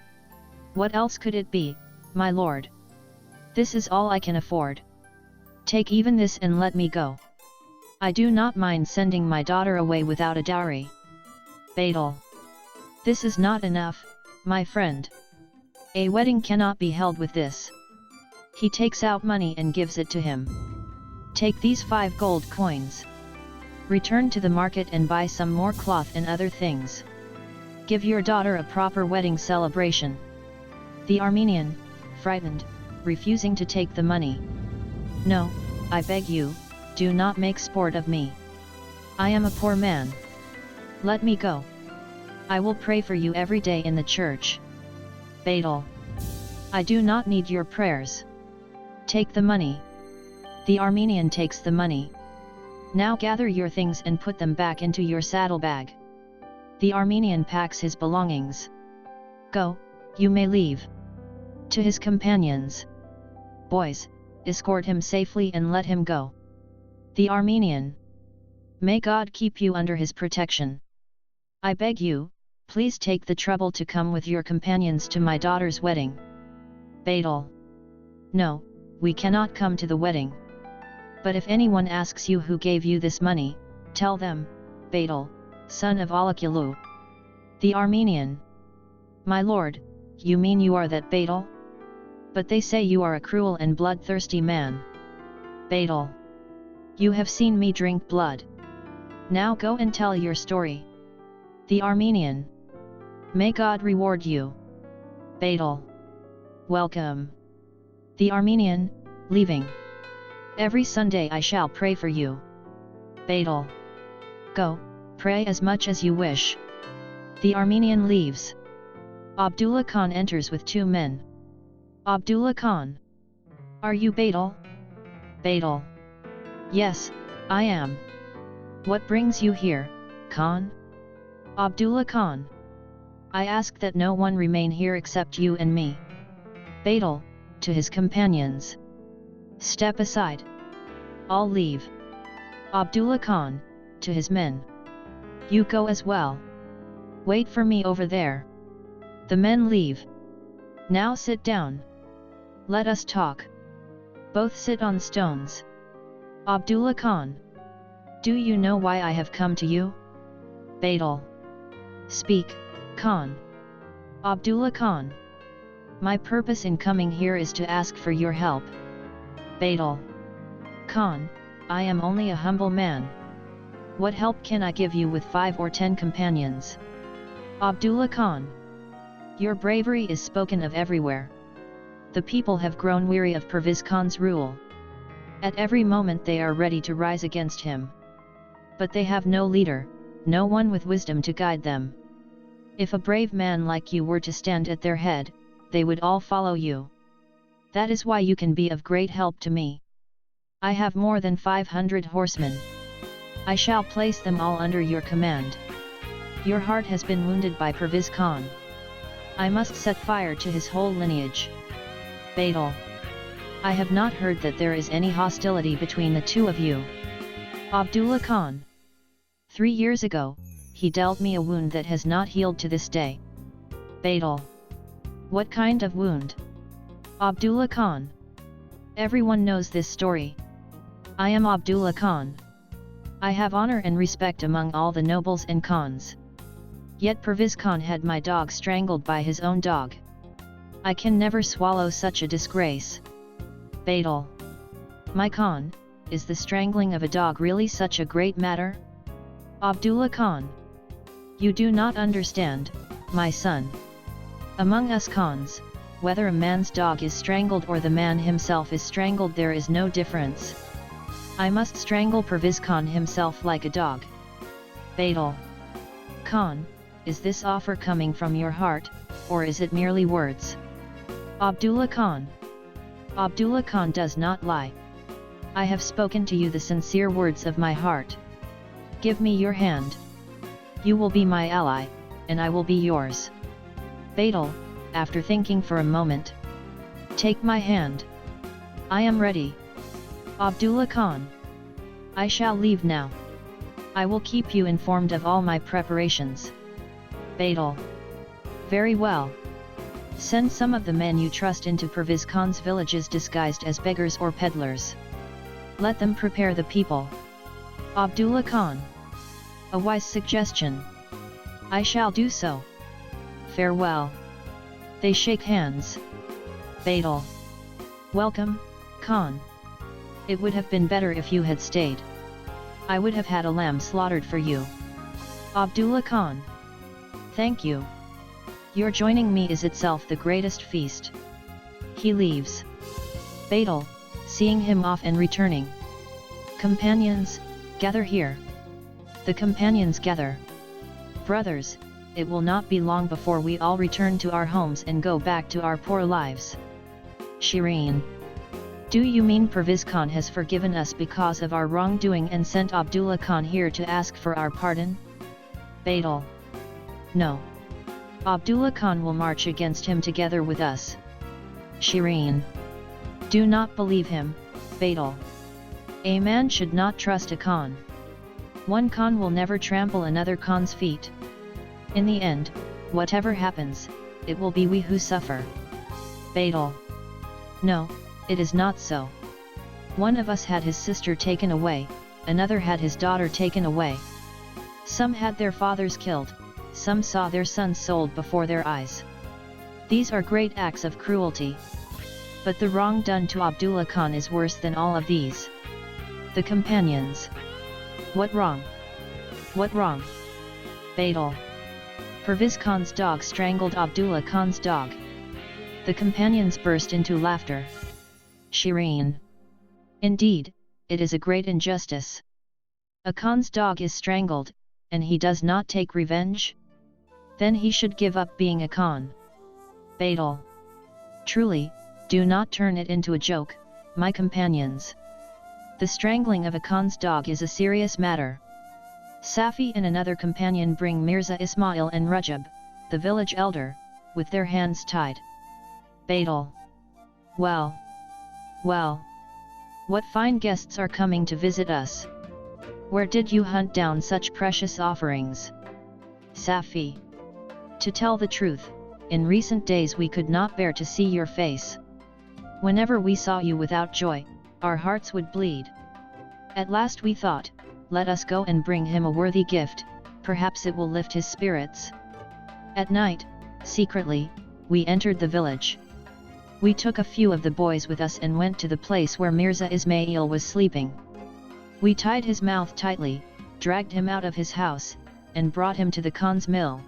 What else could it be, my lord? This is all I can afford. Take even this and let me go. I do not mind sending my daughter away without a dowry. Badal. This is not enough, my friend. A wedding cannot be held with this. He takes out money and gives it to him. Take these 5 gold coins. Return to the market and buy some more cloth and other things. Give your daughter a proper wedding celebration. The Armenian, frightened, refusing to take the money. No, I beg you, do not make sport of me. I am a poor man. Let me go. I will pray for you every day in the church. Badal. I do not need your prayers. Take the money. The Armenian takes the money. Now gather your things and put them back into your saddlebag. The Armenian packs his belongings. Go, you may leave. To his companions. Boys, escort him safely and let him go. The Armenian. May God keep you under his protection. I beg you, please take the trouble to come with your companions to my daughter's wedding. Badal. No, we cannot come to the wedding. But if anyone asks you who gave you this money, tell them, Badal, son of Alakyulu. The Armenian. My lord, you mean you are that Badal? But they say you are a cruel and bloodthirsty man. Badal. You have seen me drink blood. Now go and tell your story. The Armenian. May God reward you. Badal. Welcome. The Armenian, leaving. Every Sunday I shall pray for you. Badal. Go, pray as much as you wish. The Armenian leaves. Abdullah Khan enters with 2 men. Abdullah Khan. Are you Badal? Badal. Yes, I am. What brings you here, Khan? Abdullah Khan. I ask that no one remain here except you and me. Badal, to his companions. Step aside. All leave. Abdullah Khan, to his men. You go as well. Wait for me over there. The men leave. Now sit down. Let us talk. Both sit on stones. Abdullah Khan. Do you know why I have come to you? Badal. Speak, Khan. Abdullah Khan. My purpose in coming here is to ask for your help. Badal. Khan, I am only a humble man. What help can I give you with 5 or 10 companions? Abdullah Khan. Your bravery is spoken of everywhere. The people have grown weary of Pervez Khan's rule. At every moment they are ready to rise against him. But they have no leader, no one with wisdom to guide them. If a brave man like you were to stand at their head, they would all follow you. That is why you can be of great help to me. I have more than 500 horsemen. I shall place them all under your command. Your heart has been wounded by Pervez Khan. I must set fire to his whole lineage. Badal. I have not heard that there is any hostility between the 2 of you. Abdullah Khan. 3 years ago, he dealt me a wound that has not healed to this day. Badal. What kind of wound? Abdullah Khan. Everyone knows this story. I am Abdullah Khan. I have honor and respect among all the nobles and khans. Yet Pervez Khan had my dog strangled by his own dog. I can never swallow such a disgrace. Badal. My Khan, is the strangling of a dog really such a great matter? Abdullah Khan. You do not understand, my son. Among us Khans, whether a man's dog is strangled or the man himself is strangled, there is no difference. I must strangle Pervez Khan himself like a dog. Badal. Khan, is this offer coming from your heart, or is it merely words? Abdullah Khan. Abdullah Khan does not lie. I have spoken to you the sincere words of my heart. Give me your hand. You will be my ally, and I will be yours. Badal, after thinking for a moment. Take my hand. I am ready. Abdullah Khan. I shall leave now. I will keep you informed of all my preparations. Badal. Very well. Send some of the men you trust into Pervez Khan's villages disguised as beggars or peddlers. Let them prepare the people. Abdullah Khan. A wise suggestion. I shall do so. Farewell. They shake hands. Badal. Welcome, Khan. It would have been better if you had stayed. I would have had a lamb slaughtered for you. Abdullah Khan. Thank you. Your joining me is itself the greatest feast. He leaves. Badal, seeing him off and returning. Companions, gather here. The companions gather. Brothers, it will not be long before we all return to our homes and go back to our poor lives. Shireen. Do you mean Pervez Khan has forgiven us because of our wrongdoing and sent Abdullah Khan here to ask for our pardon? Badal. No. Abdullah Khan will march against him together with us. Shireen. Do not believe him, Badal. A man should not trust a Khan. One Khan will never trample another Khan's feet. In the end, whatever happens, it will be we who suffer. Badal. No, it is not so. One of us had his sister taken away, another had his daughter taken away. Some had their fathers killed, some saw their sons sold before their eyes. These are great acts of cruelty. But the wrong done to Abdullah Khan is worse than all of these. The companions. What wrong? What wrong? Badal. Pervez Khan's dog strangled Abdullah Khan's dog. The companions burst into laughter. Shireen. Indeed, it is a great injustice. A Khan's dog is strangled, and he does not take revenge? Then he should give up being a Khan. Badal. Truly, do not turn it into a joke, my companions. The strangling of a Khan's dog is a serious matter. Safi and another companion bring Mirza Ismail and Rajab, the village elder, with their hands tied. Badal. Well. Well. What fine guests are coming to visit us. Where did you hunt down such precious offerings? Safi. To tell the truth, in recent days we could not bear to see your face. Whenever we saw you without joy, our hearts would bleed. At last we thought, let us go and bring him a worthy gift, perhaps it will lift his spirits. At night, secretly, we entered the village. We took a few of the boys with us and went to the place where Mirza Ismail was sleeping. We tied his mouth tightly, dragged him out of his house, and brought him to the Khan's mill.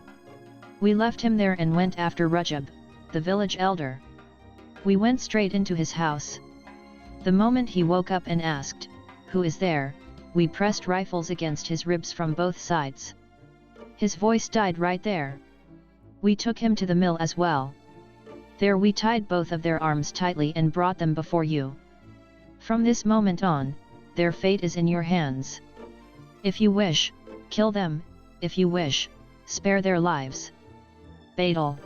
We left him there and went after Rajab, the village elder. We went straight into his house. The moment he woke up and asked, "Who is there?" we pressed rifles against his ribs from both sides. His voice died right there. We took him to the mill as well. There we tied both of their arms tightly and brought them before you. From this moment on, their fate is in your hands. If you wish, kill them, if you wish, spare their lives. Badal.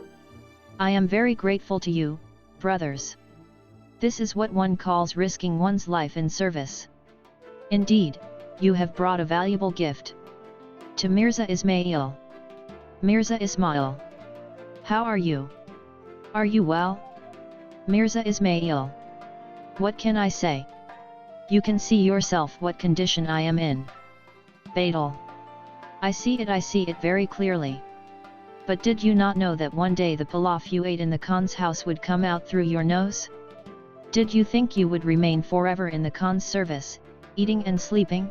I am very grateful to you, brothers. This is what one calls risking one's life in service. Indeed, you have brought a valuable gift. To Mirza Ismail. Mirza Ismail. How are you? Are you well? Mirza Ismail. What can I say? You can see yourself what condition I am in. Badal. I see it very clearly. But did you not know that one day the pilaf you ate in the Khan's house would come out through your nose? Did you think you would remain forever in the Khan's service, eating and sleeping?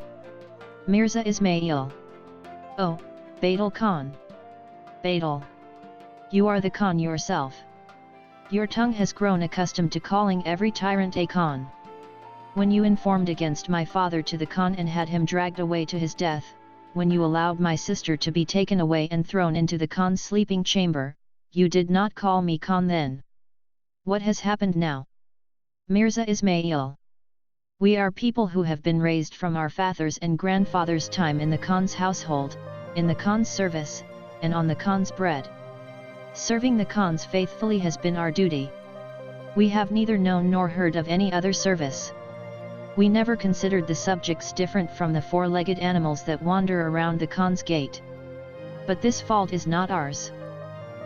Mirza Ismail. Oh, Badal Khan. Badal. You are the Khan yourself. Your tongue has grown accustomed to calling every tyrant a Khan. When you informed against my father to the Khan and had him dragged away to his death, when you allowed my sister to be taken away and thrown into the Khan's sleeping chamber, you did not call me Khan then. What has happened now? Mirza Ismail. We are people who have been raised from our fathers' and grandfathers' time in the Khan's household, in the Khan's service, and on the Khan's bread. Serving the Khans faithfully has been our duty. We have neither known nor heard of any other service. We never considered the subjects different from the four-legged animals that wander around the Khan's gate. But this fault is not ours.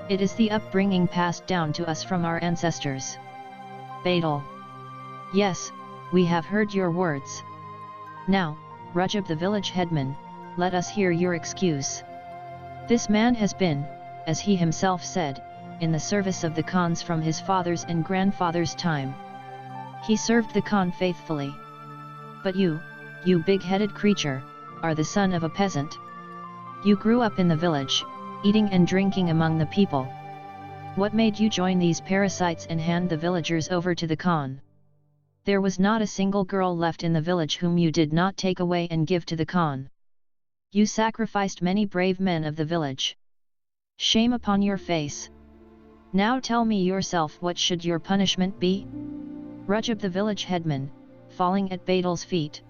It is the upbringing passed down to us from our ancestors. Badal. Yes, we have heard your words. Now, Rajab the village headman, let us hear your excuse. This man has been, as he himself said, in the service of the Khans from his father's and grandfather's time. He served the Khan faithfully. But you big-headed creature, are the son of a peasant. You grew up in the village, eating and drinking among the people. What made you join these parasites and hand the villagers over to the Khan? There was not a single girl left in the village whom you did not take away and give to the Khan. You sacrificed many brave men of the village. Shame upon your face. Now tell me yourself, what should your punishment be? Rajab the village headman, falling at Badal's feet.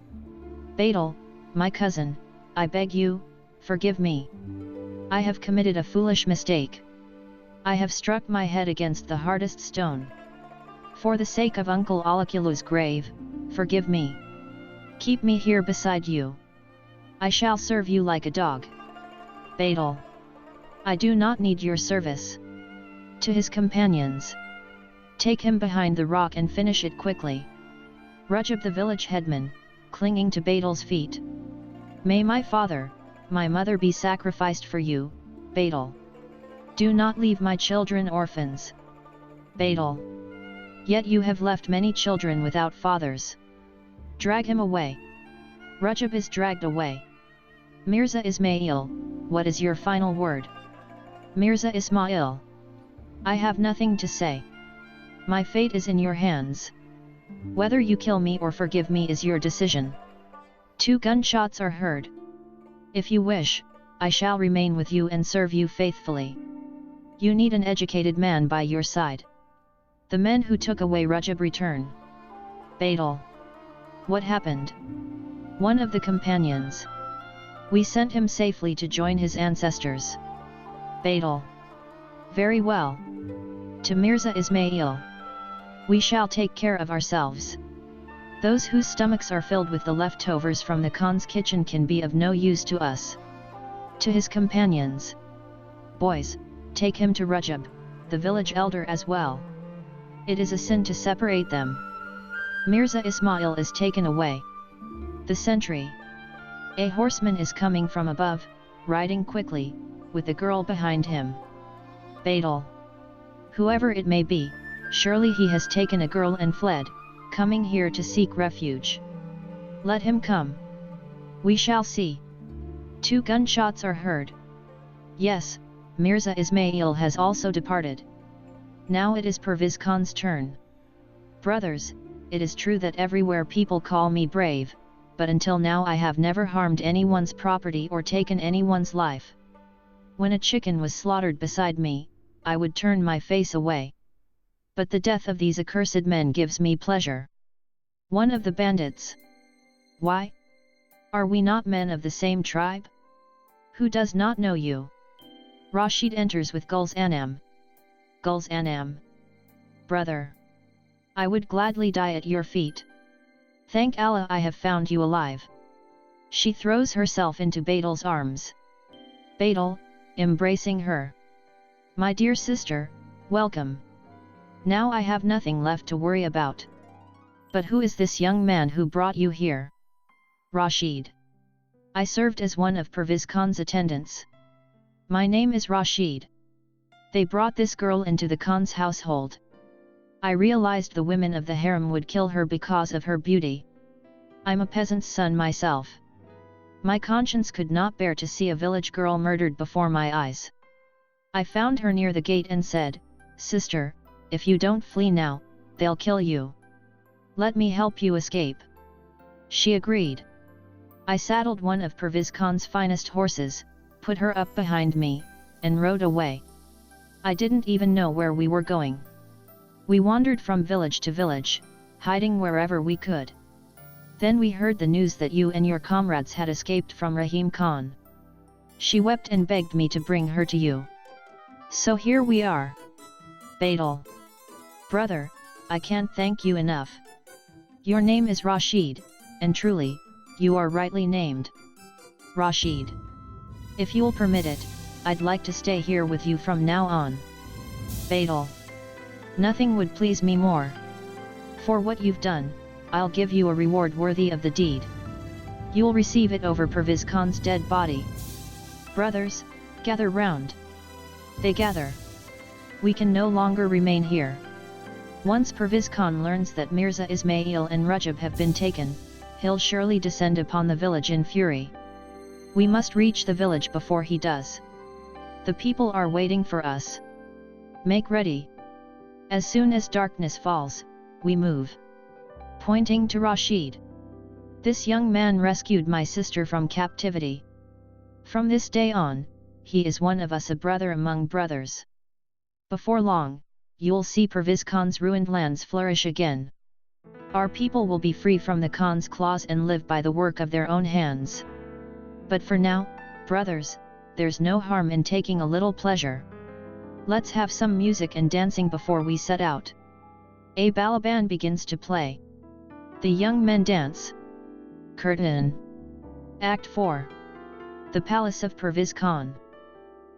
Badal, my cousin, I beg you, forgive me. I have committed a foolish mistake. I have struck my head against the hardest stone. For the sake of Uncle Alakulu's grave, forgive me. Keep me here beside you. I shall serve you like a dog. Badal. I do not need your service. To his companions. Take him behind the rock and finish it quickly. Rajab the village headman, clinging to Badal's feet. May my father, my mother be sacrificed for you, Badal. Do not leave my children orphans. Badal. Yet you have left many children without fathers. Drag him away. Rajab is dragged away. Mirza Ismail, what is your final word? Mirza Ismail. I have nothing to say. My fate is in your hands. Whether you kill me or forgive me is your decision. 2 gunshots are heard. If you wish, I shall remain with you and serve you faithfully. You need an educated man by your side. The men who took away Rajab return. Badal. What happened? One of the companions. We sent him safely to join his ancestors. Badal. Very well. To Mirza Ismail. We shall take care of ourselves. Those whose stomachs are filled with the leftovers from the Khan's kitchen can be of no use to us. To his companions. Boys, take him to Rajab, the village elder as well. It is a sin to separate them. Mirza Ismail is taken away. The sentry. A horseman is coming from above, riding quickly, with the girl behind him. Badal. Whoever it may be, surely he has taken a girl and fled, coming here to seek refuge. Let him come. We shall see. 2 gunshots are heard. Yes, Mirza Ismail has also departed. Now it is Perviz Khan's turn. Brothers, it is true that everywhere people call me brave, but until now I have never harmed anyone's property or taken anyone's life. When a chicken was slaughtered beside me, I would turn my face away. But the death of these accursed men gives me pleasure. One of the bandits. Why? Are we not men of the same tribe? Who does not know you? Rashid enters with Gulz Anam. Gulz Anam. Brother. I would gladly die at your feet. Thank Allah I have found you alive. She throws herself into Badal's arms. Badal, embracing her. My dear sister, welcome. Now I have nothing left to worry about. But who is this young man who brought you here? Rashid. I served as one of Perviz Khan's attendants. My name is Rashid. They brought this girl into the Khan's household. I realized the women of the harem would kill her because of her beauty. I'm a peasant's son myself. My conscience could not bear to see a village girl murdered before my eyes. I found her near the gate and said, Sister, if you don't flee now, they'll kill you. Let me help you escape. She agreed. I saddled one of Perviz Khan's finest horses, put her up behind me, and rode away. I didn't even know where we were going. We wandered from village to village, hiding wherever we could. Then we heard the news that you and your comrades had escaped from Rahim Khan. She wept and begged me to bring her to you. So here we are. Badal. Brother, I can't thank you enough. Your name is Rashid, and truly, you are rightly named. Rashid. If you'll permit it, I'd like to stay here with you from now on. Badal. Nothing would please me more. For what you've done, I'll give you a reward worthy of the deed. You'll receive it over Perviz Khan's dead body. Brothers, gather round. They gather. We can no longer remain here. Once Perviz Khan learns that Mirza Ismail and Rajab have been taken, he'll surely descend upon the village in fury. We must reach the village before he does. The people are waiting for us. Make ready. As soon as darkness falls, we move. Pointing to Rashid. This young man rescued my sister from captivity. From this day on, he is one of us, a brother among brothers. Before long, you'll see Perviz Khan's ruined lands flourish again. Our people will be free from the Khan's claws and live by the work of their own hands. But for now, brothers, there's no harm in taking a little pleasure. Let's have some music and dancing before we set out. A balaban begins to play. The young men dance. Curtain. Act 4. The Palace of Perviz Khan.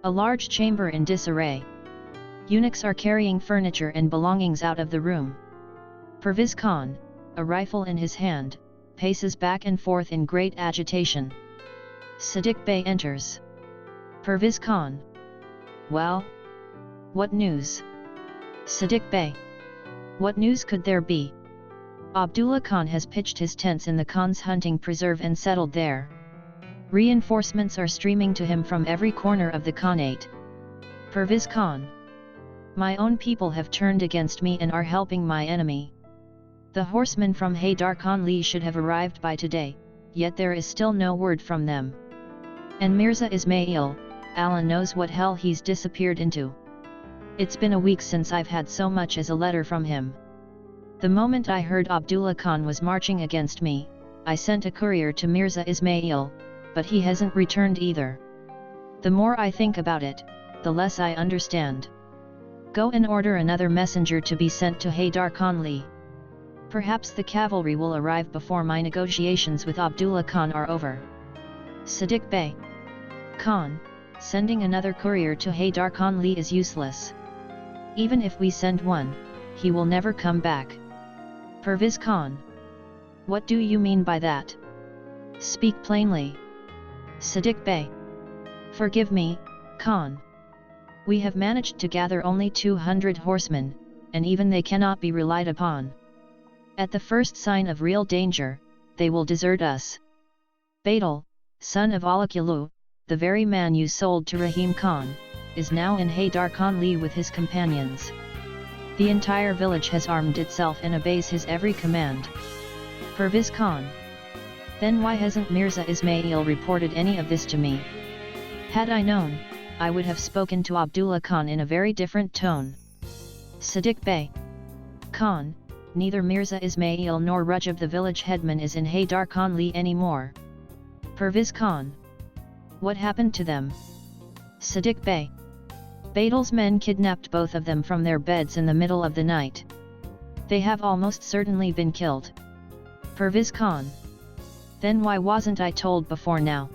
A large chamber in disarray. Eunuchs are carrying furniture and belongings out of the room. Perviz Khan, a rifle in his hand, paces back and forth in great agitation. Siddiq Bey enters. Perviz Khan. Well? What news? Siddiq Bey. What news could there be? Abdullah Khan has pitched his tents in the Khan's hunting preserve and settled there. Reinforcements are streaming to him from every corner of the Khanate. Perviz Khan. My own people have turned against me and are helping my enemy. The horsemen from Haydar Khan Li should have arrived by today, yet there is still no word from them. And Mirza Ismail, Allah knows what hell he's disappeared into. It's been a week since I've had so much as a letter from him. The moment I heard Abdullah Khan was marching against me, I sent a courier to Mirza Ismail, but he hasn't returned either. The more I think about it, the less I understand. Go and order another messenger to be sent to Haydar Khan Li. Perhaps the cavalry will arrive before my negotiations with Abdullah Khan are over. Siddiq Bey. Khan, sending another courier to Haydar Khan Li is useless. Even if we send one, he will never come back. Perviz Khan. What do you mean by that? Speak plainly. Siddiq Bey. Forgive me, Khan. We have managed to gather only 200 horsemen, and even they cannot be relied upon. At the first sign of real danger, they will desert us. Badal, son of Alakyulu, the very man you sold to Rahim Khan, is now in Haydar Khan Li with his companions. The entire village has armed itself and obeys his every command. Perviz Khan. Then why hasn't Mirza Ismail reported any of this to me? Had I known, I would have spoken to Abdullah Khan in a very different tone. Siddiq Bey. Khan, neither Mirza Ismail nor Rajab the village headman is in Haydar Khan Li anymore. Perviz Khan. What happened to them? Siddiq Bey. Badal's men kidnapped both of them from their beds in the middle of the night. They have almost certainly been killed. Perviz Khan. Then why wasn't I told before now?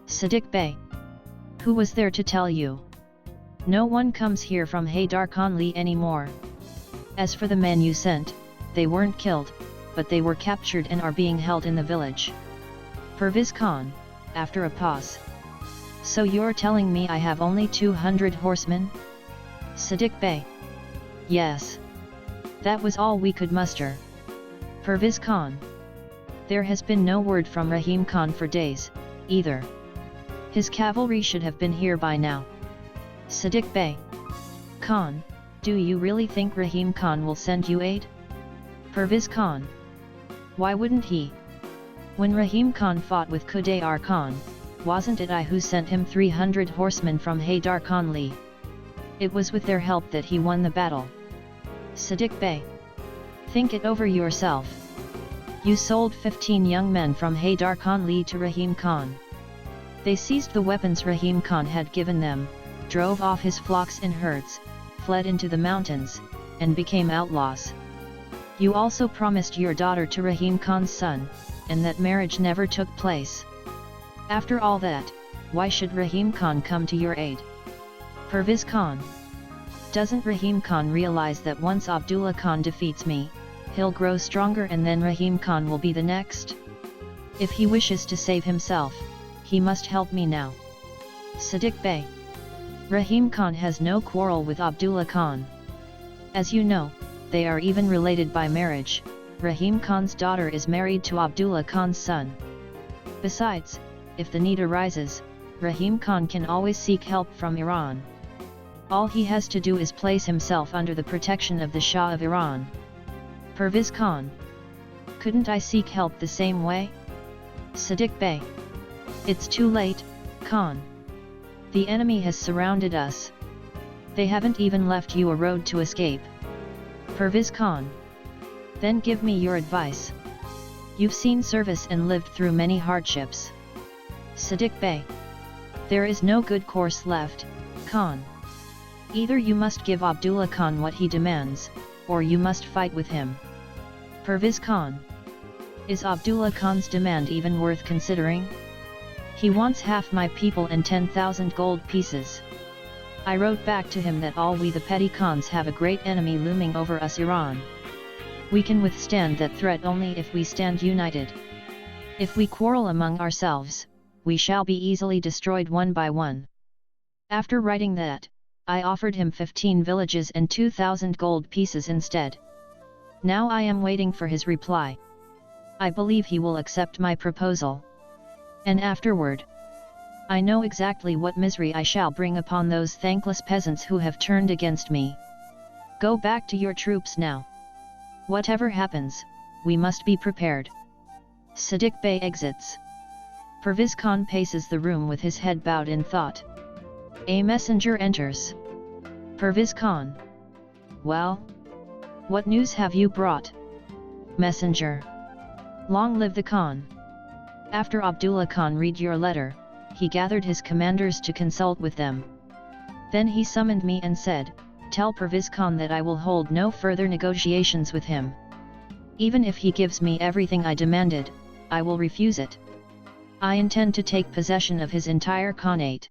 Siddiq Bey. Who was there to tell you? No one comes here from Haydar Khan Li anymore. As for the men you sent, they weren't killed, but they were captured and are being held in the village. Perviz Khan, after a pause. So you're telling me I have only 200 horsemen? Siddiq Bey. Yes. That was all we could muster. Perviz Khan. There has been no word from Rahim Khan for days, either. His cavalry should have been here by now. Siddiq Bey. Khan, do you really think Rahim Khan will send you aid? Perviz Khan. Why wouldn't he? When Rahim Khan fought with Khudayar Khan, wasn't it I who sent him 300 horsemen from Haydar Khan Li? It was with their help that he won the battle. Siddiq Bey. Think it over yourself. You sold 15 young men from Haydar Khan Li to Rahim Khan. They seized the weapons Rahim Khan had given them, drove off his flocks and herds, fled into the mountains, and became outlaws. You also promised your daughter to Rahim Khan's son, and that marriage never took place. After all that, why should Rahim Khan come to your aid? Perviz Khan. Doesn't Rahim Khan realize that once Abdullah Khan defeats me, he'll grow stronger and then Rahim Khan will be the next? If he wishes to save himself, he must help me now. Siddiq Bey. Rahim Khan has no quarrel with Abdullah Khan. As you know, they are even related by marriage. Rahim Khan's daughter is married to Abdullah Khan's son. Besides, if the need arises, Rahim Khan can always seek help from Iran. All he has to do is place himself under the protection of the Shah of Iran. Perviz Khan. Couldn't I seek help the same way? Siddiq Bey. It's too late, Khan. The enemy has surrounded us. They haven't even left you a road to escape. Perviz Khan. Then give me your advice. You've seen service and lived through many hardships. Siddiq Bey. There is no good course left, Khan. Either you must give Abdullah Khan what he demands, or you must fight with him. Perviz Khan. Is Abdullah Khan's demand even worth considering? He wants half my people and 10,000 gold pieces. I wrote back to him that all we the petty Khans have a great enemy looming over us, Iran. We can withstand that threat only if we stand united. If we quarrel among ourselves, we shall be easily destroyed one by one. After writing that, I offered him 15 villages and 2,000 gold pieces instead. Now I am waiting for his reply. I believe he will accept my proposal. And afterward, I know exactly what misery I shall bring upon those thankless peasants who have turned against me. Go back to your troops now. Whatever happens, we must be prepared. Siddiq Bey exits. Perviz Khan paces the room with his head bowed in thought. A messenger enters. Perviz Khan. Well? What news have you brought? Messenger. Long live the Khan. After Abdullah Khan read your letter, he gathered his commanders to consult with them. Then he summoned me and said, tell Perviz Khan that I will hold no further negotiations with him. Even if he gives me everything I demanded, I will refuse it. I intend to take possession of his entire Khanate.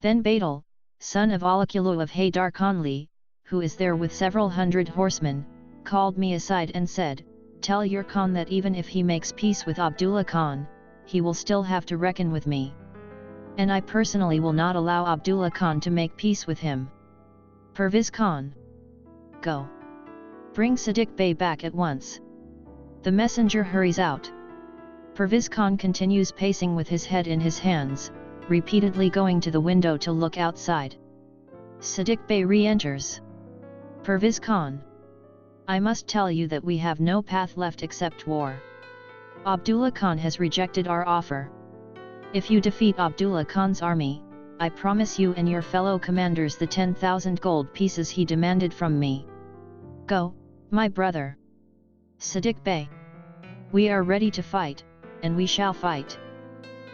Then Badal, son of Alakulu of Haydar Khanli, who is there with several hundred horsemen, called me aside and said, tell your Khan that even if he makes peace with Abdullah Khan, he will still have to reckon with me. And I personally will not allow Abdullah Khan to make peace with him. Perviz Khan. Go. Bring Siddiq Bey back at once. The messenger hurries out. Perviz Khan continues pacing with his head in his hands, repeatedly going to the window to look outside. Siddiq Bey re-enters. Perviz Khan. I must tell you that we have no path left except war. Abdullah Khan has rejected our offer. If you defeat Abdullah Khan's army, I promise you and your fellow commanders the 10,000 gold pieces he demanded from me. Go, my brother. Siddiq Bey. We are ready to fight, and we shall fight.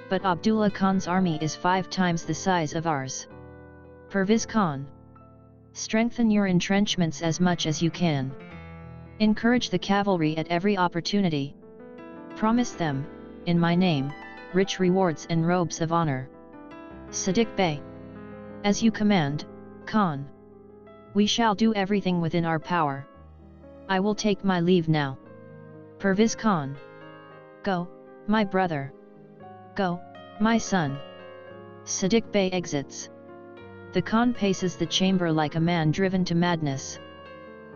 But Abdullah Khan's army is 5 times the size of ours. Perviz Khan. Strengthen your entrenchments as much as you can. Encourage the cavalry at every opportunity. Promise them, in my name, rich rewards and robes of honor. Siddiq Bey. As you command, Khan. We shall do everything within our power. I will take my leave now. Perviz Khan. Go, my brother. Go, my son. Siddiq Bey exits. The Khan paces the chamber like a man driven to madness.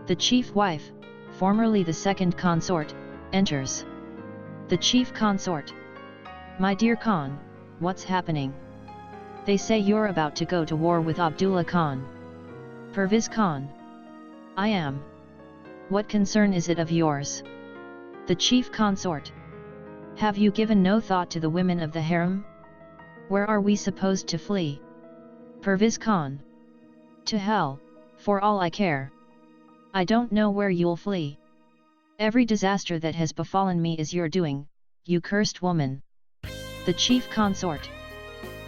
The chief wife, formerly the second consort, enters. The chief consort. My dear Khan, what's happening? They say you're about to go to war with Abdullah Khan. Perviz Khan. I am. What concern is it of yours? The chief consort. Have you given no thought to the women of the harem? Where are we supposed to flee? Perviz Khan. To hell, for all I care. I don't know where you'll flee. Every disaster that has befallen me is your doing, you cursed woman. The chief consort.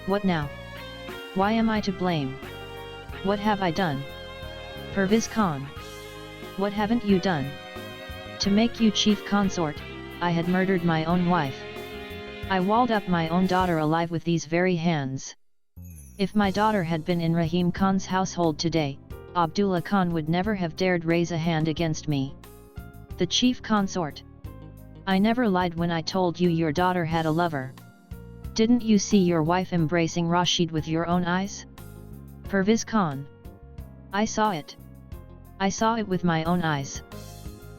What now? Why am I to blame? What have I done? Perviz Khan. What haven't you done? To make you chief consort, I had murdered my own wife. I walled up my own daughter alive with these very hands. If my daughter had been in Rahim Khan's household today, Abdullah Khan would never have dared raise a hand against me. The chief consort. I never lied when I told you your daughter had a lover. Didn't you see your wife embracing Rashid with your own eyes? Perviz Khan. I saw it. I saw it with my own eyes.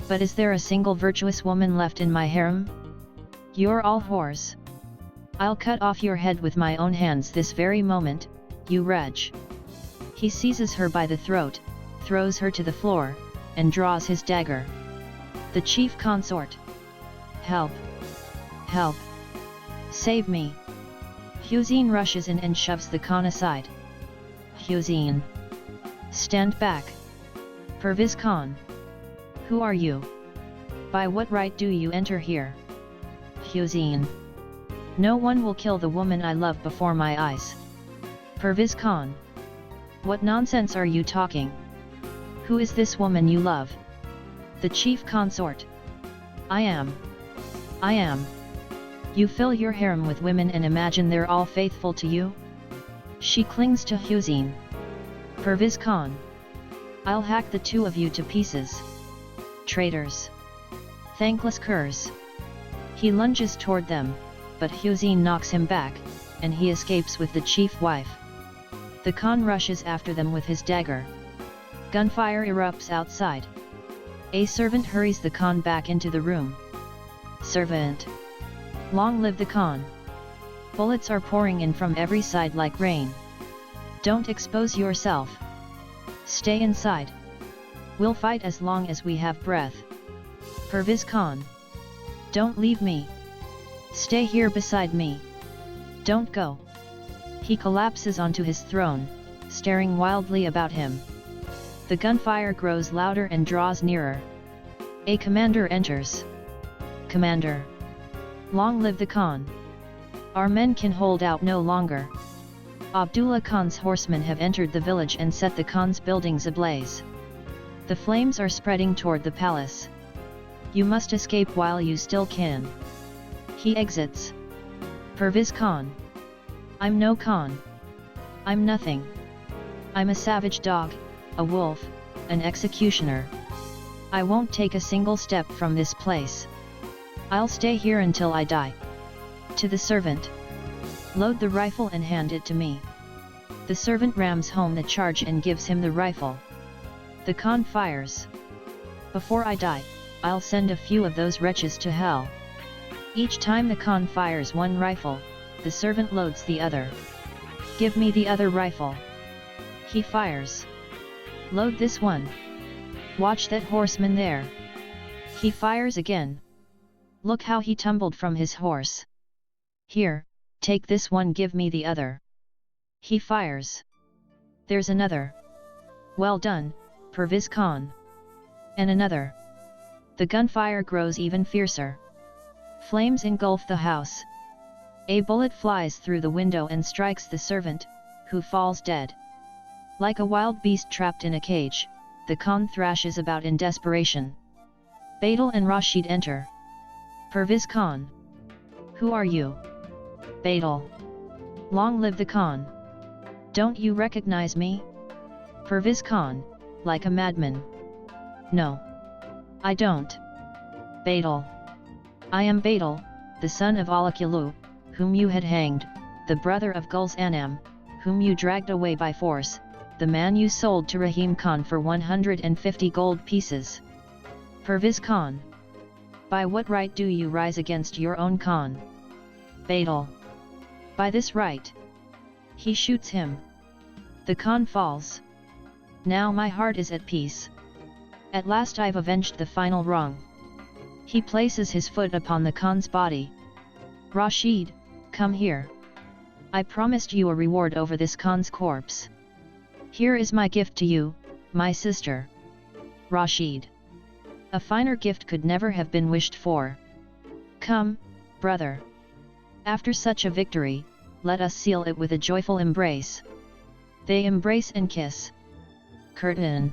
But is there a single virtuous woman left in my harem? You're all whores. I'll cut off your head with my own hands this very moment, you wretch. He seizes her by the throat, throws her to the floor, and draws his dagger. The chief consort. Help! Help! Save me! Hüseyn rushes in and shoves the Khan aside. Hüseyn! Stand back! Perviz Khan! Who are you? By what right do you enter here? Hüseyn! No one will kill the woman I love before my eyes. Perviz Khan! What nonsense are you talking? Who is this woman you love? The chief consort. I am. You fill your harem with women and imagine they're all faithful to you? She clings to Hüseyn. Perviz Khan! I'll hack the two of you to pieces. Traitors! Thankless curs! He lunges toward them, but Hüseyn knocks him back, and he escapes with the chief wife. The Khan rushes after them with his dagger. Gunfire erupts outside. A servant hurries the Khan back into the room. Servant! Long live the Khan! Bullets are pouring in from every side like rain. Don't expose yourself. Stay inside. We'll fight as long as we have breath. Perviz Khan! Don't leave me. Stay here beside me. Don't go. He collapses onto his throne, staring wildly about him. The gunfire grows louder and draws nearer. A commander enters. Commander! Long live the Khan! Our men can hold out no longer. Abdullah Khan's horsemen have entered the village and set the Khan's buildings ablaze. The flames are spreading toward the palace. You must escape while you still can. He exits. Perviz Khan! I'm no Khan. I'm nothing. I'm a savage dog, a wolf, an executioner. I won't take a single step from this place. I'll stay here until I die. To the servant. Load the rifle and hand it to me. The servant rams home the charge and gives him the rifle. The Khan fires. Before I die, I'll send a few of those wretches to hell. Each time the Khan fires one rifle, the servant loads the other. Give me the other rifle. He fires. Load this one. Watch that horseman there. He fires again. Look how he tumbled from his horse. Here, take this one, give me the other. He fires. There's another. Well done, Perviz Khan. And another. The gunfire grows even fiercer. Flames engulf the house. A bullet flies through the window and strikes the servant, who falls dead. Like a wild beast trapped in a cage, the Khan thrashes about in desperation. Badal and Rashid enter. Perviz Khan. Who are you? Badal. Long live the Khan. Don't you recognize me? Perviz Khan, like a madman. No. I don't. Badal. I am Badal, the son of Alakulu, whom you had hanged, the brother of Guls Anam, whom you dragged away by force, the man you sold to Rahim Khan for 150 gold pieces. Perviz Khan. By what right do you rise against your own Khan? Badal. By this right. He shoots him. The Khan falls. Now my heart is at peace. At last I've avenged the final wrong. He places his foot upon the Khan's body. Rashid, come here. I promised you a reward over this Khan's corpse. Here is my gift to you, my sister. Rashid. A finer gift could never have been wished for. Come, brother. After such a victory, let us seal it with a joyful embrace. They embrace and kiss. Curtain.